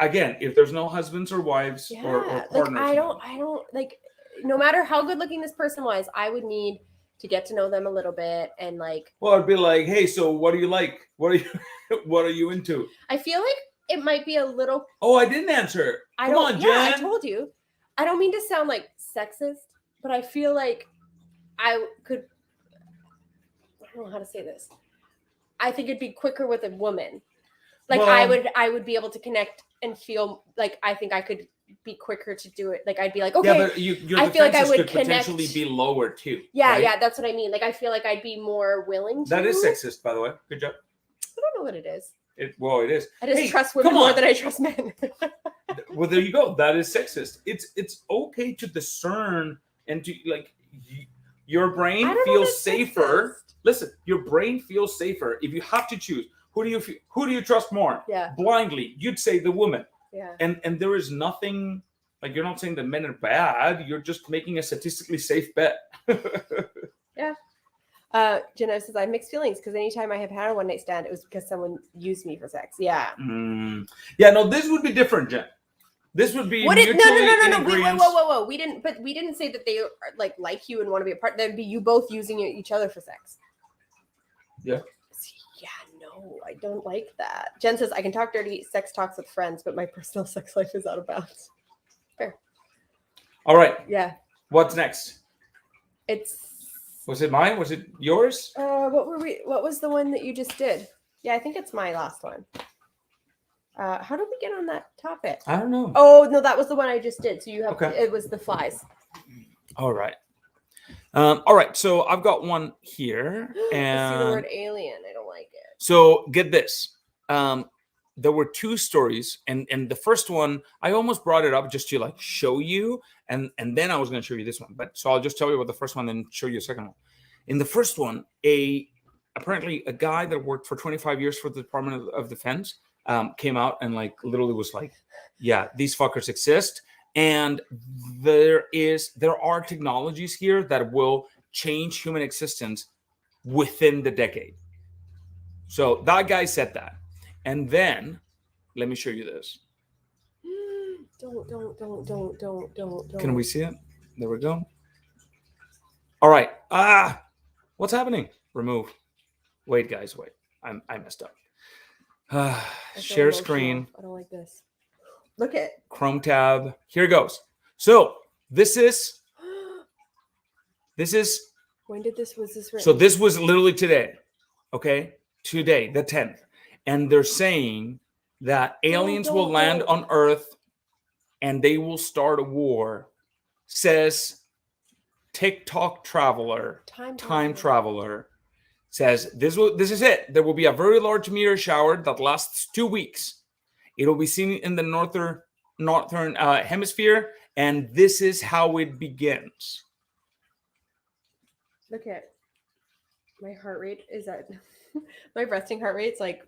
again, if there's no husbands or wives or partners. Like, I don't like, no matter how good looking this person was, I would need to get to know them a little bit and like. Well, I'd be like, hey, so what do you like? What are you into? I feel like it might be a little. Oh, I didn't answer. Come on, Jen. I told you. I don't mean to sound like sexist, but I feel like I don't know how to say this. I think it'd be quicker with a woman. Like, well, I would be able to connect and feel like I think I could be quicker to do it. Like, I'd be like, okay. Yeah, but your I feel like I would could connect. Potentially be lower too. Yeah, right? yeah, that's what I mean. Like, I feel like I'd be more willing to. That is sexist, by the way. Good job. I don't know what it is. It is. I just trust women more than I trust men. Well, there you go. That is sexist. It's okay to discern and to like your brain feels safer. Sexist. Listen, your brain feels safer if you have to choose. Who do you trust more? Yeah. Blindly, you'd say the woman. Yeah. And there is nothing like you're not saying that men are bad. You're just making a statistically safe bet. Yeah. Jenna says I have mixed feelings because anytime I have had a one night stand, it was because someone used me for sex. Yeah. Yeah. No, this would be different, Jen. This would be no. Whoa. We didn't say that they like you and want to be a part. That'd be you both using each other for sex. Yeah. Yeah, no, I don't like that. Jen says I can talk dirty sex talks with friends, but my personal sex life is out of bounds. Fair. All right. Yeah. What's next? Was it mine? Was it yours? What was the one that you just did? Yeah, I think it's my last one. How did we get on that topic? I don't know. Oh, no, that was the one I just did. So you have It was the flies. All right. All right. So I've got one here. And I see the word alien. I don't like it. So get this. There were 2 stories, and the first one I almost brought it up just to like show you, and then I was going to show you this one. But so I'll just tell you about the first one, then show you a second one. In the first one, apparently a guy that worked for 25 years for the Department of Defense came out and like literally was like, yeah, these fuckers exist, and there are technologies here that will change human existence within the decade. So that guy said that. And then, let me show you this. Don't. Can we see it? There we go. All right. What's happening? Remove. Wait, guys, wait. I messed up. Share screen. I don't like this. Look at Chrome tab. Here goes. So this is. When was this written? So this was literally today. Okay, today, the 10th. And they're saying that aliens will land on Earth. and they will start a war, says TikTok traveler, time traveler, says this is it. There will be a very large meteor shower that lasts 2 weeks. It will be seen in the northern hemisphere, and this is how it begins. Look at my heart rate is at my resting heart rate's like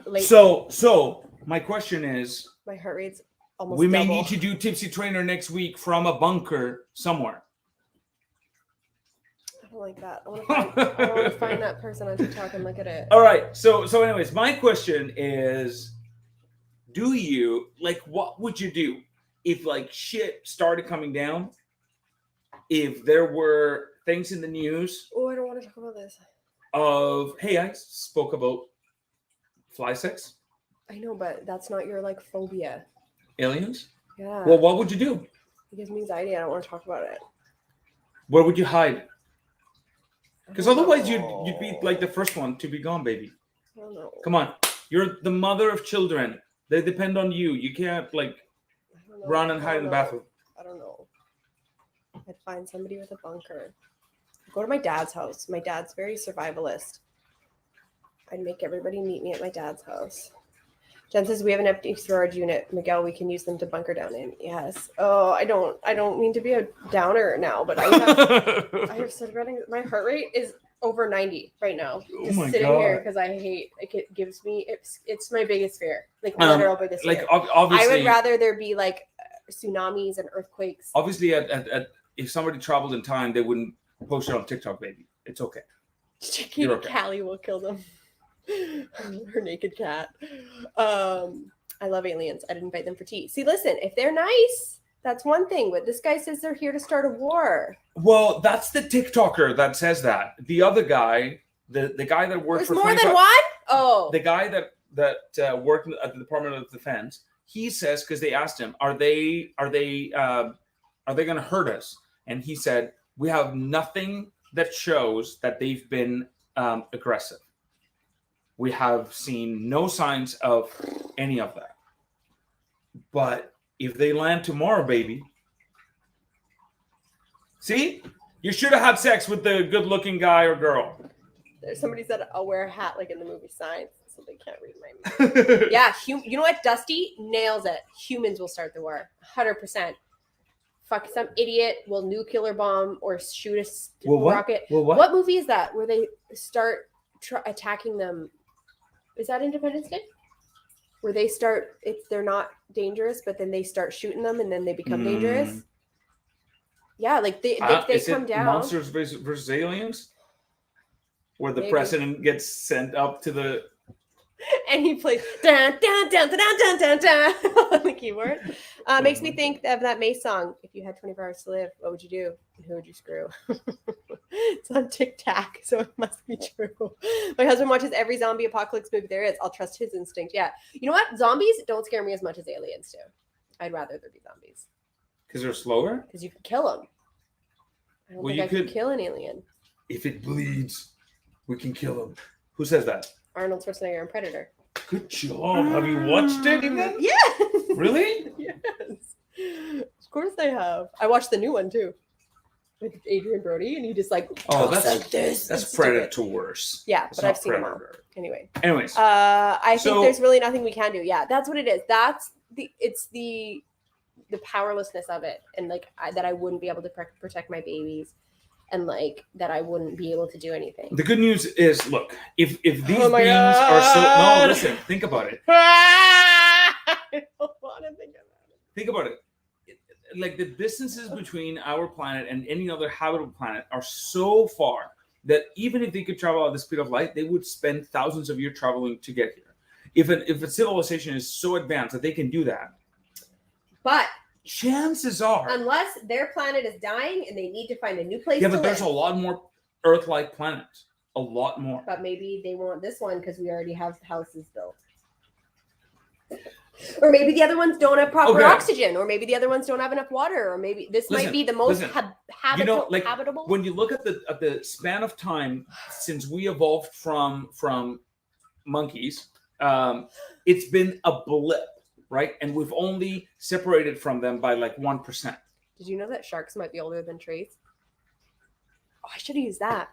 late. So my question is, my heart rate's almost we may double. need to do Tipsy Trainer next week from a bunker somewhere. I don't like that. I want to find that person on TikTok and look at it. All right. So anyways, my question is, do you what would you do if shit started coming down? If there were things in the news. Oh, I don't want to talk about this. Hey, I spoke about fly sex. I know, but that's not your phobia. Aliens? Yeah. Well, what would you do? It gives me anxiety. I don't want to talk about it. Where would you hide? Because otherwise you'd be the first one to be gone, baby. I don't know. Come on. You're the mother of children. They depend on you. You can't run and hide in the bathroom. I don't know. I'd find somebody with a bunker. Go to my dad's house. My dad's very survivalist. I'd make everybody meet me at my dad's house. Jen says we have an empty storage unit. Miguel, we can use them to bunker down in. Yes. Oh, I don't mean to be a downer now, but I have started my heart rate is over 90 right now. Just sitting here because I hate it gives me it's my biggest fear. Literal biggest fear. Obviously, I would rather there be tsunamis and earthquakes. Obviously if somebody traveled in time, they wouldn't post it on TikTok, baby. It's okay. You're okay. Callie will kill them. Her naked cat. I love aliens. I'd invite them for tea. See, listen, if they're nice, that's one thing. But this guy says they're here to start a war. Well, that's the TikToker that says that. The other guy, the guy that worked for more than one? Oh. The guy that worked at the Department of Defense, he says, because they asked him, are they going to hurt us? And he said, we have nothing that shows that they've been aggressive. We have seen no signs of any of that. But if they land tomorrow, baby, see, you should have had sex with the good-looking guy or girl. Somebody said I'll wear a hat like in the movie Signs, so they can't read my mind. Yeah, you know what? Dusty nails it. Humans will start the war, 100%. Fuck, some idiot will nuclear bomb or shoot a rocket. Well, what movie is that where they start attacking them? Is that Independence Day? Where they start, they're not dangerous, but then they start shooting them and then they become dangerous? Yeah, they come down. Monsters versus Aliens? Where the president gets sent up to the... And he plays dun dun dun dun dun dun dun on the keyboard. Makes me think of that May song. If you had 24 hours to live, what would you do? And who would you screw? It's on TikTok, so it must be true. My husband watches every zombie apocalypse movie there is. I'll trust his instinct. Yeah. You know what? Zombies don't scare me as much as aliens do. I'd rather there be zombies. Because they're slower? Because you can kill them. I don't think I could kill an alien. If it bleeds, we can kill him. Who says that? Arnold Schwarzenegger in Predator. Good job. Have you watched it even? Yes. Really? Yes. Of course I have. I watched the new one too. With Adrian Brody, and he just that's Predators. Yeah, but I've seen them all. Anyways. I think there's really nothing we can do. Yeah, that's what it is. It's the powerlessness of it, and that I wouldn't be able to protect my babies. And that I wouldn't be able to do anything. The good news is, look, if these beings are so... No, listen, think about it. I don't want to think about it. Think about it. The distances between our planet and any other habitable planet are so far that even if they could travel at the speed of light, they would spend thousands of years traveling to get here. If a civilization is so advanced that they can do that. But... chances are, unless their planet is dying and they need to find a new place to live. There's a lot more Earth-like planets. A lot more. But maybe they want this one because we already have houses built. Or maybe the other ones don't have proper oxygen. Or maybe the other ones don't have enough water. Or maybe this might be the most habitable. When you look at the span of time since we evolved from monkeys, it's been a blip. right? And we've only separated from them by like 1%. Did you know that sharks might be older than trees? Oh, I should have used that.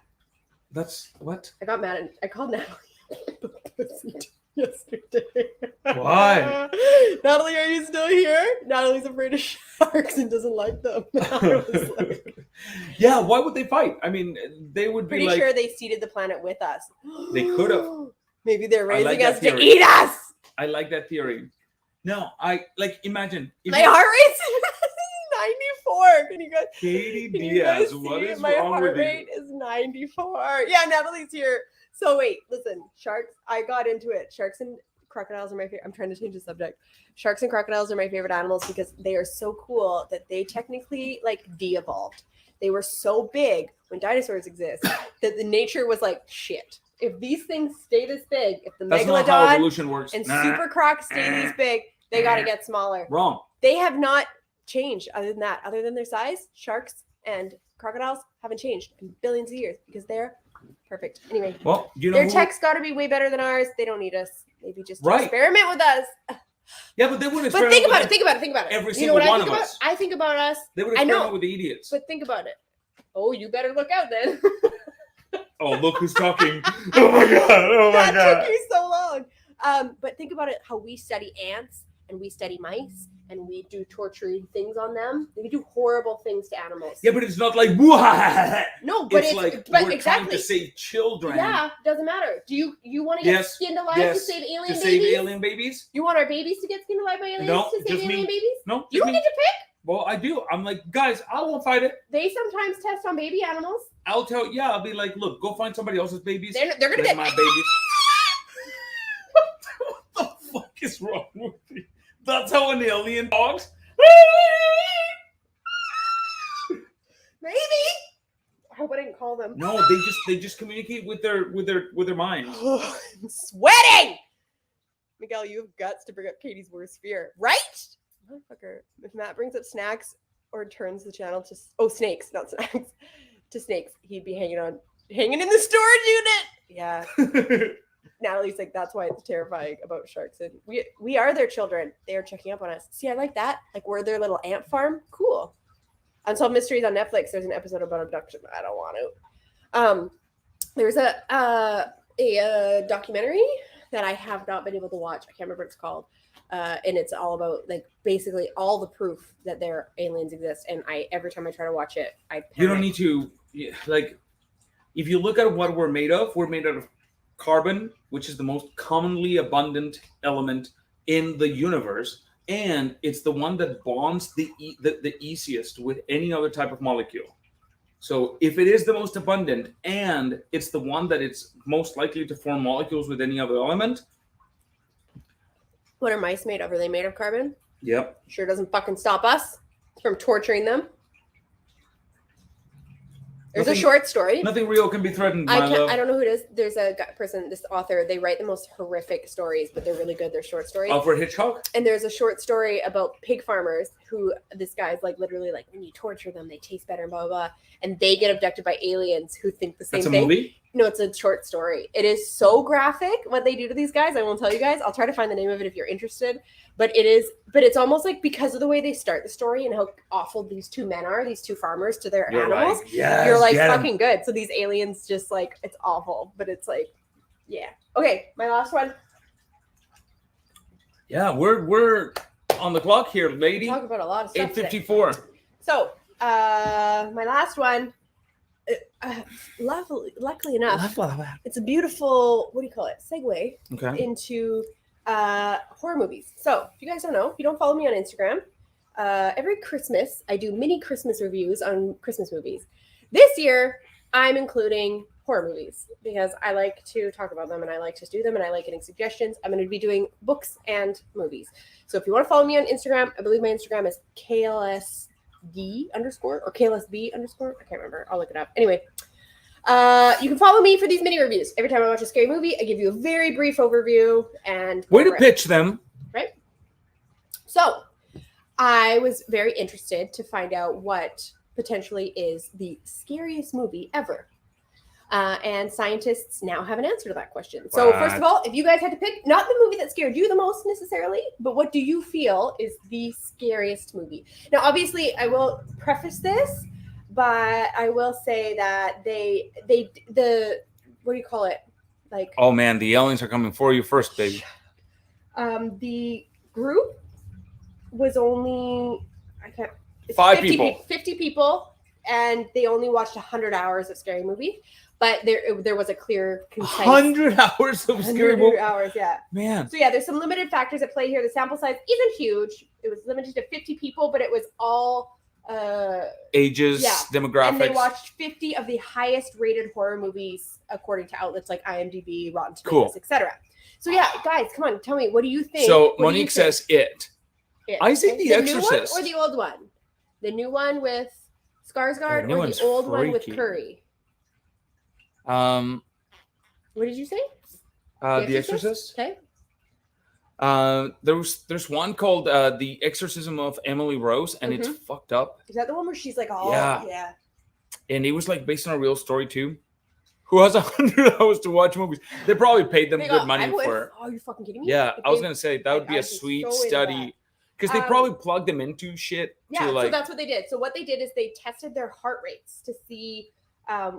That's what? I got mad. I called Natalie yesterday. Why? Natalie, are you still here? Natalie's afraid of sharks and doesn't like them. I was like, yeah, why would they fight? I mean, they would be pretty sure they seeded the planet with us. They could have. Maybe they're raising like us that to theory. eat us. I like that theory. No, imagine. If My heart rate's 94. Can you guys? Katie Can you guys Diaz, what see? is My wrong heart with rate is 94. Yeah, Natalie's here. So wait, listen, sharks. I got into it. Sharks and crocodiles are my favorite. I'm trying to change the subject. Sharks and crocodiles are my favorite animals because they are so cool that they technically like de-evolved. They were so big when dinosaurs exist that the nature was like, shit. If these things stay this big, if the That's not how megalodon evolution works. and super crocs stay this big, they got to get smaller. Wrong. They have not changed other than that. Other than their size, sharks and crocodiles haven't changed in billions of years because they're perfect. Anyway, Well, you know their tech's got to be way better than ours. They don't need us. Maybe just experiment with us. Yeah, but they wouldn't. But think about it. Every You know single what one I think of about? us. I think about us. They would I know. experiment with the idiots. But think about it. Oh, you better look out then. Oh, look who's talking. Oh my god. Oh my that god. took you so long. But think about it, how we study ants and we study mice and we do torturing things on them. We do horrible things to animals. Yeah, but it's not like wah. No, but it's like but we're exactly trying to save children. Yeah, doesn't matter. Do you want to get skinned alive to save alien babies? You want our babies to get skinned alive by aliens to save alien babies? No, you don't get to pick. Well, I do. I'm like, guys, I won't fight it. They sometimes test on baby animals. I'll tell. Yeah, I'll be like, look, go find somebody else's babies. They're gonna get my babies. What the fuck is wrong with you? That's how an alien talks. Maybe. I hope I didn't call them. No, they just communicate with their minds. I'm sweating. Miguel, you have guts to bring up Katie's worst fear, right? Motherfucker. If Matt brings up snacks or turns the channel to snakes, not snacks, to snakes, he'd be hanging in the storage unit. Yeah. Natalie's like, that's why it's terrifying about sharks. And we are their children. They are checking up on us. See, I like that. Like, we're their little ant farm. Cool. Unsolved Mysteries on Netflix. There's an episode about abduction. I don't want to. There's a documentary that I have not been able to watch. I can't remember what it's called. And it's all about like basically all the proof that their aliens exist. And every time I try to watch it, I panic. You don't need to like. If you look at what we're made of carbon, which is the most commonly abundant element in the universe, and it's the one that bonds the easiest with any other type of molecule. So if it is the most abundant and it's the one that it's most likely to form molecules with any other element. What are mice made of? Are they made of carbon? Yep. Sure doesn't fucking stop us from torturing them. There's a short story. Nothing real can be threatened, my love. I don't know who it is. There's a person, this author, they write the most horrific stories, but they're really good. They're short stories. Alfred Hitchcock? And there's a short story about pig farmers who this guy's like literally like, when you torture them, they taste better and blah, blah, blah. And they get abducted by aliens who think the same thing. That's a movie? No, it's a short story. It is so graphic what they do to these guys. I won't tell you guys. I'll try to find the name of it if you're interested. But it's almost like because of the way they start the story and how awful these two men are, these two farmers to their animals. Like, yes, you're like fucking good. So these aliens just like, it's awful, but it's like, yeah. Okay, my last one. Yeah, we're on the clock here, lady. We talk about a lot of stuff. 8:54. So, my last one. Luckily enough, it's a beautiful, what do you call it? Segue into horror movies. So if you guys don't know, if you don't follow me on Instagram, every Christmas I do mini Christmas reviews on Christmas movies. This year I'm including horror movies because I like to talk about them and I like to do them and I like getting suggestions. I'm going to be doing books and movies. So if you want to follow me on Instagram, I believe my Instagram is KLSD_ or KLSB_. I can't remember. I'll look it up. Anyway, you can follow me for these mini reviews. Every time I watch a scary movie, I give you a very brief overview and way to pitch them. Right. So I was very interested to find out what potentially is the scariest movie ever. And scientists now have an answer to that question. So first of all, if you guys had to pick, not the movie that scared you the most necessarily, but what do you feel is the scariest movie? Now, obviously, I will preface this, but I will say that the what do you call it? Like, oh man, the aliens are coming for you first, baby. The group was only 50 people, and they only watched 100 hours of scary movie. But there was a clear, concise 100 hours of scary movie. Hours, yeah, man. So yeah, there's some limited factors at play here. The sample size isn't huge. It was limited to 50 people, but it was all ages, demographics. And they watched 50 of the highest rated horror movies according to outlets like IMDb, Rotten Tomatoes, etc. So yeah, guys, come on, tell me, what do you think? So Monique says it. I say The Exorcist. New one or the old one? The new one with Skarsgård or the old one with Curry? What did you say? The Exorcist. Okay. There's one called The Exorcism of Emily Rose, and it's fucked up. Is that the one where she's like, oh yeah. And it was like based on a real story too. Who has 100 hours to watch movies? They probably paid them good money for it. Oh, you're fucking kidding me? Yeah, I was gonna say that would be a sweet study because they probably plugged them into shit. Yeah, so that's what they did. So what they did is they tested their heart rates to see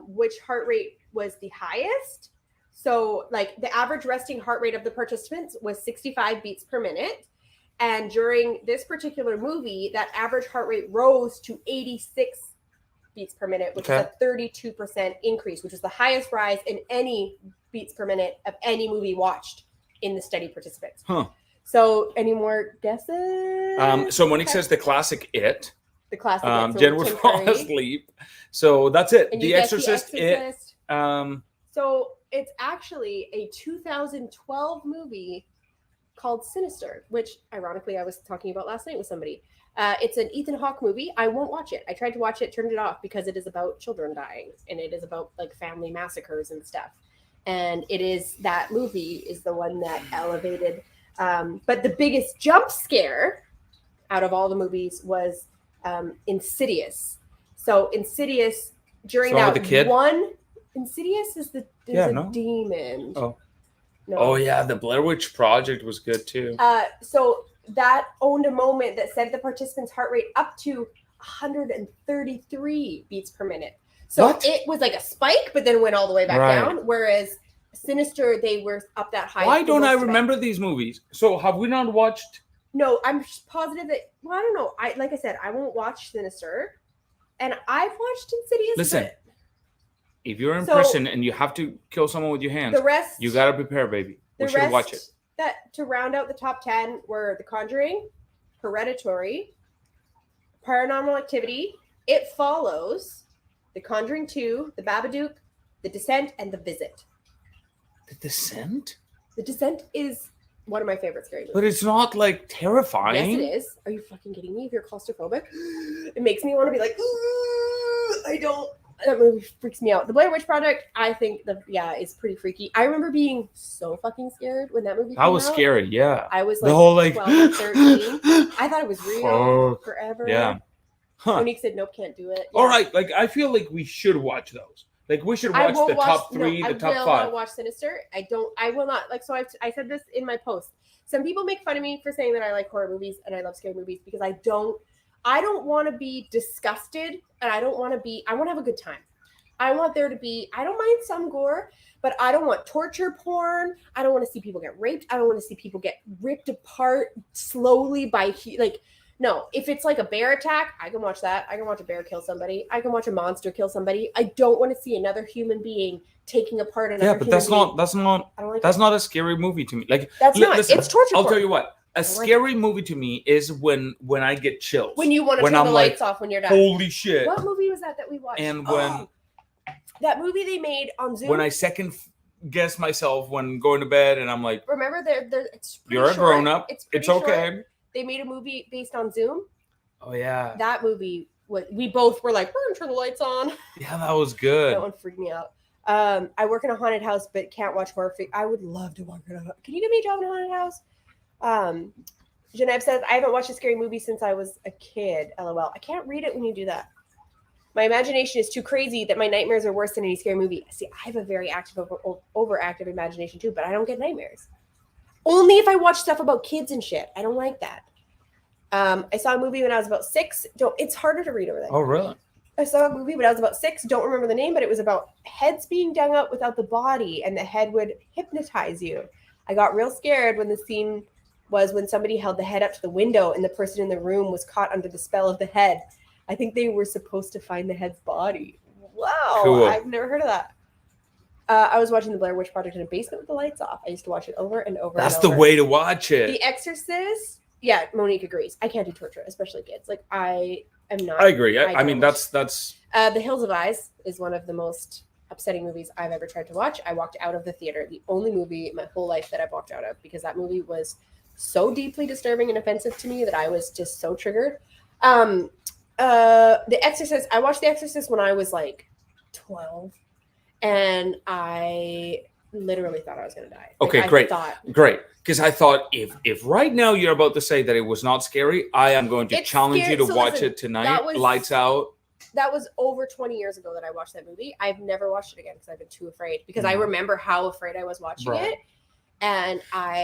which heart rate was the highest. So like the average resting heart rate of the participants was 65 beats per minute. And during this particular movie, that average heart rate rose to 86 beats per minute, which is a 32% increase, which is the highest rise in any beats per minute of any movie watched in the study participants. So any more guesses? So Monique says the classic It. The classic It. So Jen would fall asleep. So that's it. And The Exorcist, It. So it's actually a 2012 movie called Sinister, which ironically I was talking about last night with somebody. It's an Ethan Hawke movie. I won't watch it. I tried to watch it, turned it off because it is about children dying and it is about like family massacres and stuff. And that movie is the one that elevated. But the biggest jump scare out of all the movies was Insidious. So Insidious during that the kid? One, Insidious is a demon. Oh. No. Oh yeah, the Blair Witch Project was good too. So that owned a moment that set the participants' heart rate up to 133 beats per minute. So it was like a spike, but then went all the way back down. Whereas Sinister, they were up that high. Why don't I remember these movies? So have we not watched? No, I'm positive that. Well, I don't know. Like I said, I won't watch Sinister, and I've watched Insidious. Listen, if you're in prison and you have to kill someone with your hands, you gotta prepare, baby. We should watch it. That to round out the top 10 were The Conjuring, Hereditary, Paranormal Activity, It Follows, The Conjuring 2, The Babadook, The Descent, and The Visit. The Descent? The Descent is one of my favorite scary movies. But it's not like terrifying. Yes, it is. Are you fucking kidding me? If you're claustrophobic, it makes me want to be like, I don't. That movie freaks me out. The Blair Witch Project, I think is pretty freaky. I remember being so fucking scared when that movie came out. That was scary, yeah. I was like, the whole, 12, 13. I thought it was real forever. Yeah. Monique said, nope, can't do it. Yeah. All right, like I feel like we should watch those. Like we should watch the top 3, the top 5. I will not watch Sinister. I will not. Like, so I said this in my post. Some people make fun of me for saying that I like horror movies and I love scary movies because I don't want to be disgusted and I want to have a good time. I want there to be, I don't mind some gore, but I don't want torture porn. I don't want to see people get raped. I don't want to see people get ripped apart slowly no, if it's like a bear attack, I can watch that. I can watch a bear kill somebody. I can watch a monster kill somebody. I don't want to see another human being taking apart another human being. That's not a scary movie to me. Like listen, it's torture porn. I'll tell you what. A scary movie to me is when I get chills. When you want to turn the lights off when you're done. Holy shit. What movie was that we watched? And when that movie they made on Zoom. When I second guess myself when going to bed and I'm like, remember it's you're a grown up. It's okay. Short. They made a movie based on Zoom. Oh yeah. That movie we both were like, we're gonna turn the lights on. Yeah, that was good. That one freaked me out. I work in a haunted house but can't watch horror. I would love to work in a Can you give me a job in a haunted house? Genevieve says, I haven't watched a scary movie since I was a kid. LOL. I can't read it when you do that. My imagination is too crazy that my nightmares are worse than any scary movie. See, I have a very active, overactive imagination too, but I don't get nightmares. Only if I watch stuff about kids and shit. I don't like that. I saw a movie when I was about 6. It's harder to read over that. Oh, really? I saw a movie when I was about 6. Don't remember the name, but it was about heads being dug up without the body, and the head would hypnotize you. I got real scared when the scene was when somebody held the head up to the window and the person in the room was caught under the spell of the head. I think they were supposed to find the head's body. Wow. Cool. I've never heard of that. I was watching the Blair Witch Project in a basement with the lights off. I used to watch it over and over That's and over. the way to watch it. The Exorcist. Yeah, Monique agrees. I can't do torture, especially kids. Like, I am not. I agree. I mean, that's. The Hills of Eyes is one of the most upsetting movies I've ever tried to watch. I walked out of the theater. The only movie in my whole life that I've walked out of, because that movie was so deeply disturbing and offensive to me that I was just so triggered. The Exorcist. I watched The Exorcist when I was like 12, and I literally thought I was going to die. Okay, like, great. Great. Because I thought if right now you're about to say that it was not scary, I am going to challenge you to watch it tonight. Lights out. That was over 20 years ago that I watched that movie. I've never watched it again because I've been too afraid. Because I remember how afraid I was watching it. And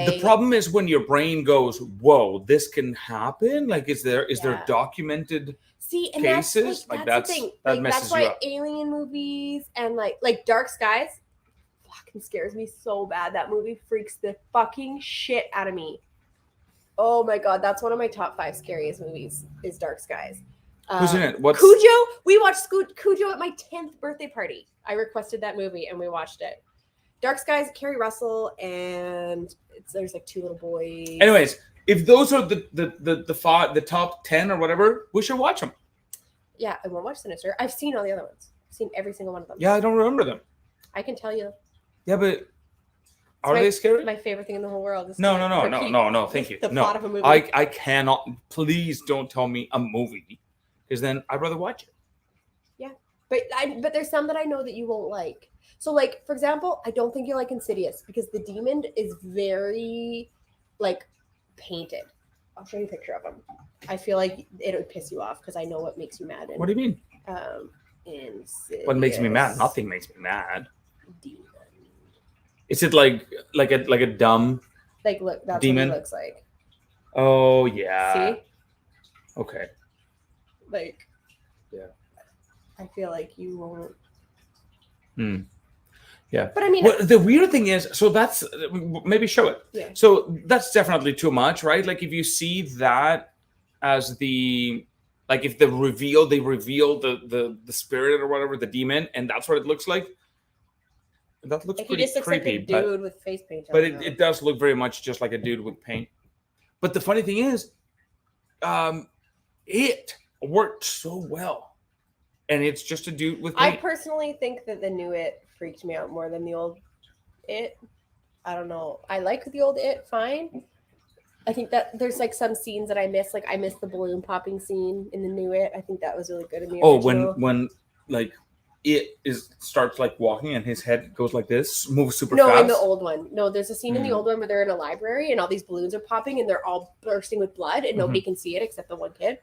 the problem is when your brain goes, whoa, this can happen. Like, is there documented cases? That's the thing. That's why alien movies and like Dark Skies fucking scares me so bad. That movie freaks the fucking shit out of me. Oh my God. That's one of my top 5 scariest movies is Dark Skies. Who's in it? Cujo. We watched Cujo at my 10th birthday party. I requested that movie and we watched it. Dark Skies, Kerry Russell, and there's like 2 little boys. Anyways, if those are the top 10 or whatever, we should watch them. Yeah, I won't watch Sinister. I've seen all the other ones. I've seen every single one of them. Yeah, I don't remember them. I can tell you. Yeah, but are they scary? My favorite thing in the whole world is no. Thank you. Plot of a movie. I cannot. Please don't tell me a movie, because then I'd rather watch it. Yeah, but there's some that I know that you won't like. So, like, for example, I don't think you'll like Insidious because the demon is very, like, painted. I'll show you a picture of him. I feel like it would piss you off because I know what makes you mad. What do you mean? Insidious. What makes me mad? Nothing makes me mad. Demon. Is it like a dumb look? That's demon? what he looks like. Oh yeah. See? Okay. Like. Yeah. I feel like you won't. Yeah. But I mean, the weird thing is, so that's maybe show it. Yeah. So that's definitely too much, right? Like if you see that as if they reveal the spirit or whatever, the demon, and that's what it looks like. That looks pretty creepy. Like a dude with face paint. But it does look very much just like a dude with paint. But the funny thing is, it worked so well, and it's just a dude with paint. I personally think that the new It freaked me out more than the old It. I don't know. I like the old It fine. I think that there's like some scenes that I miss. Like I missed the balloon popping scene in the new It. I think that was really good in the original. when like it starts like walking and his head goes like this, moves super fast. No, in the old one. No, there's a scene in the old one where they're in a library and all these balloons are popping and they're all bursting with blood and nobody can see it except the one kid.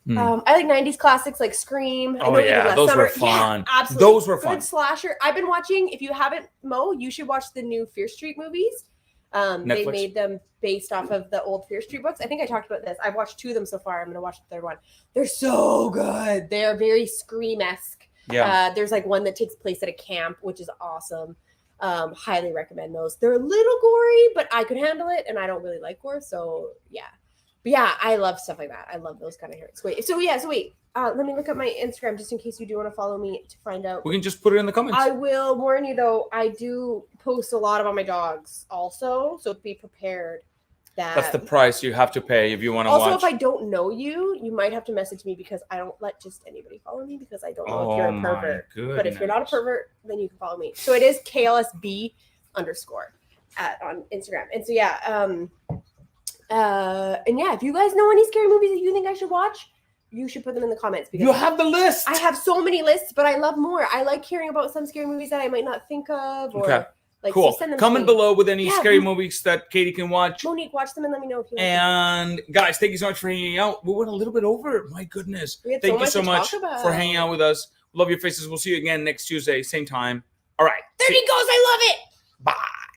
I like 90s classics like Scream. Oh yeah, those were fun. Yeah, absolutely. Those were fun. Good slasher. I've been watching. If you haven't, Mo, you should watch the new Fear Street movies. They made them based off of the old Fear Street books. I think I talked about this. I've watched 2 of them so far. I'm going to watch the 3rd one. They're so good. They're very Scream-esque. Yeah. There's like one that takes place at a camp, which is awesome. Highly recommend those. They're a little gory, but I could handle it, and I don't really like gore, so yeah. But yeah, I love stuff like that. I love those kind of hits. Wait. Let me look up my Instagram just in case you do want to follow me to find out. We can just put it in the comments. I will warn you though. I do post a lot about my dogs also, so be prepared. That's the price you have to pay if you want to watch. Also, if I don't know you, you might have to message me because I don't let just anybody follow me because I don't know if you're a pervert. But if you're not a pervert, then you can follow me. So it is KLSB_ on Instagram. And so yeah, and yeah, if you guys know any scary movies that you think I should watch, you should put them in the comments. Because you have the list. I have so many lists, but I love more. I like hearing about some scary movies that I might not think of, or Like, Cool. so send them to Comment me. below with any Yeah, scary movies that Katie can watch. Monique, watch them and let me know if you like them. And guys, thank you so much for hanging out. We went a little bit over. My goodness. We had Thank you so so much much to talk for hanging out about. with us. Love your faces. We'll see you again next Tuesday, same time. All right. There he goes. I love it. Bye.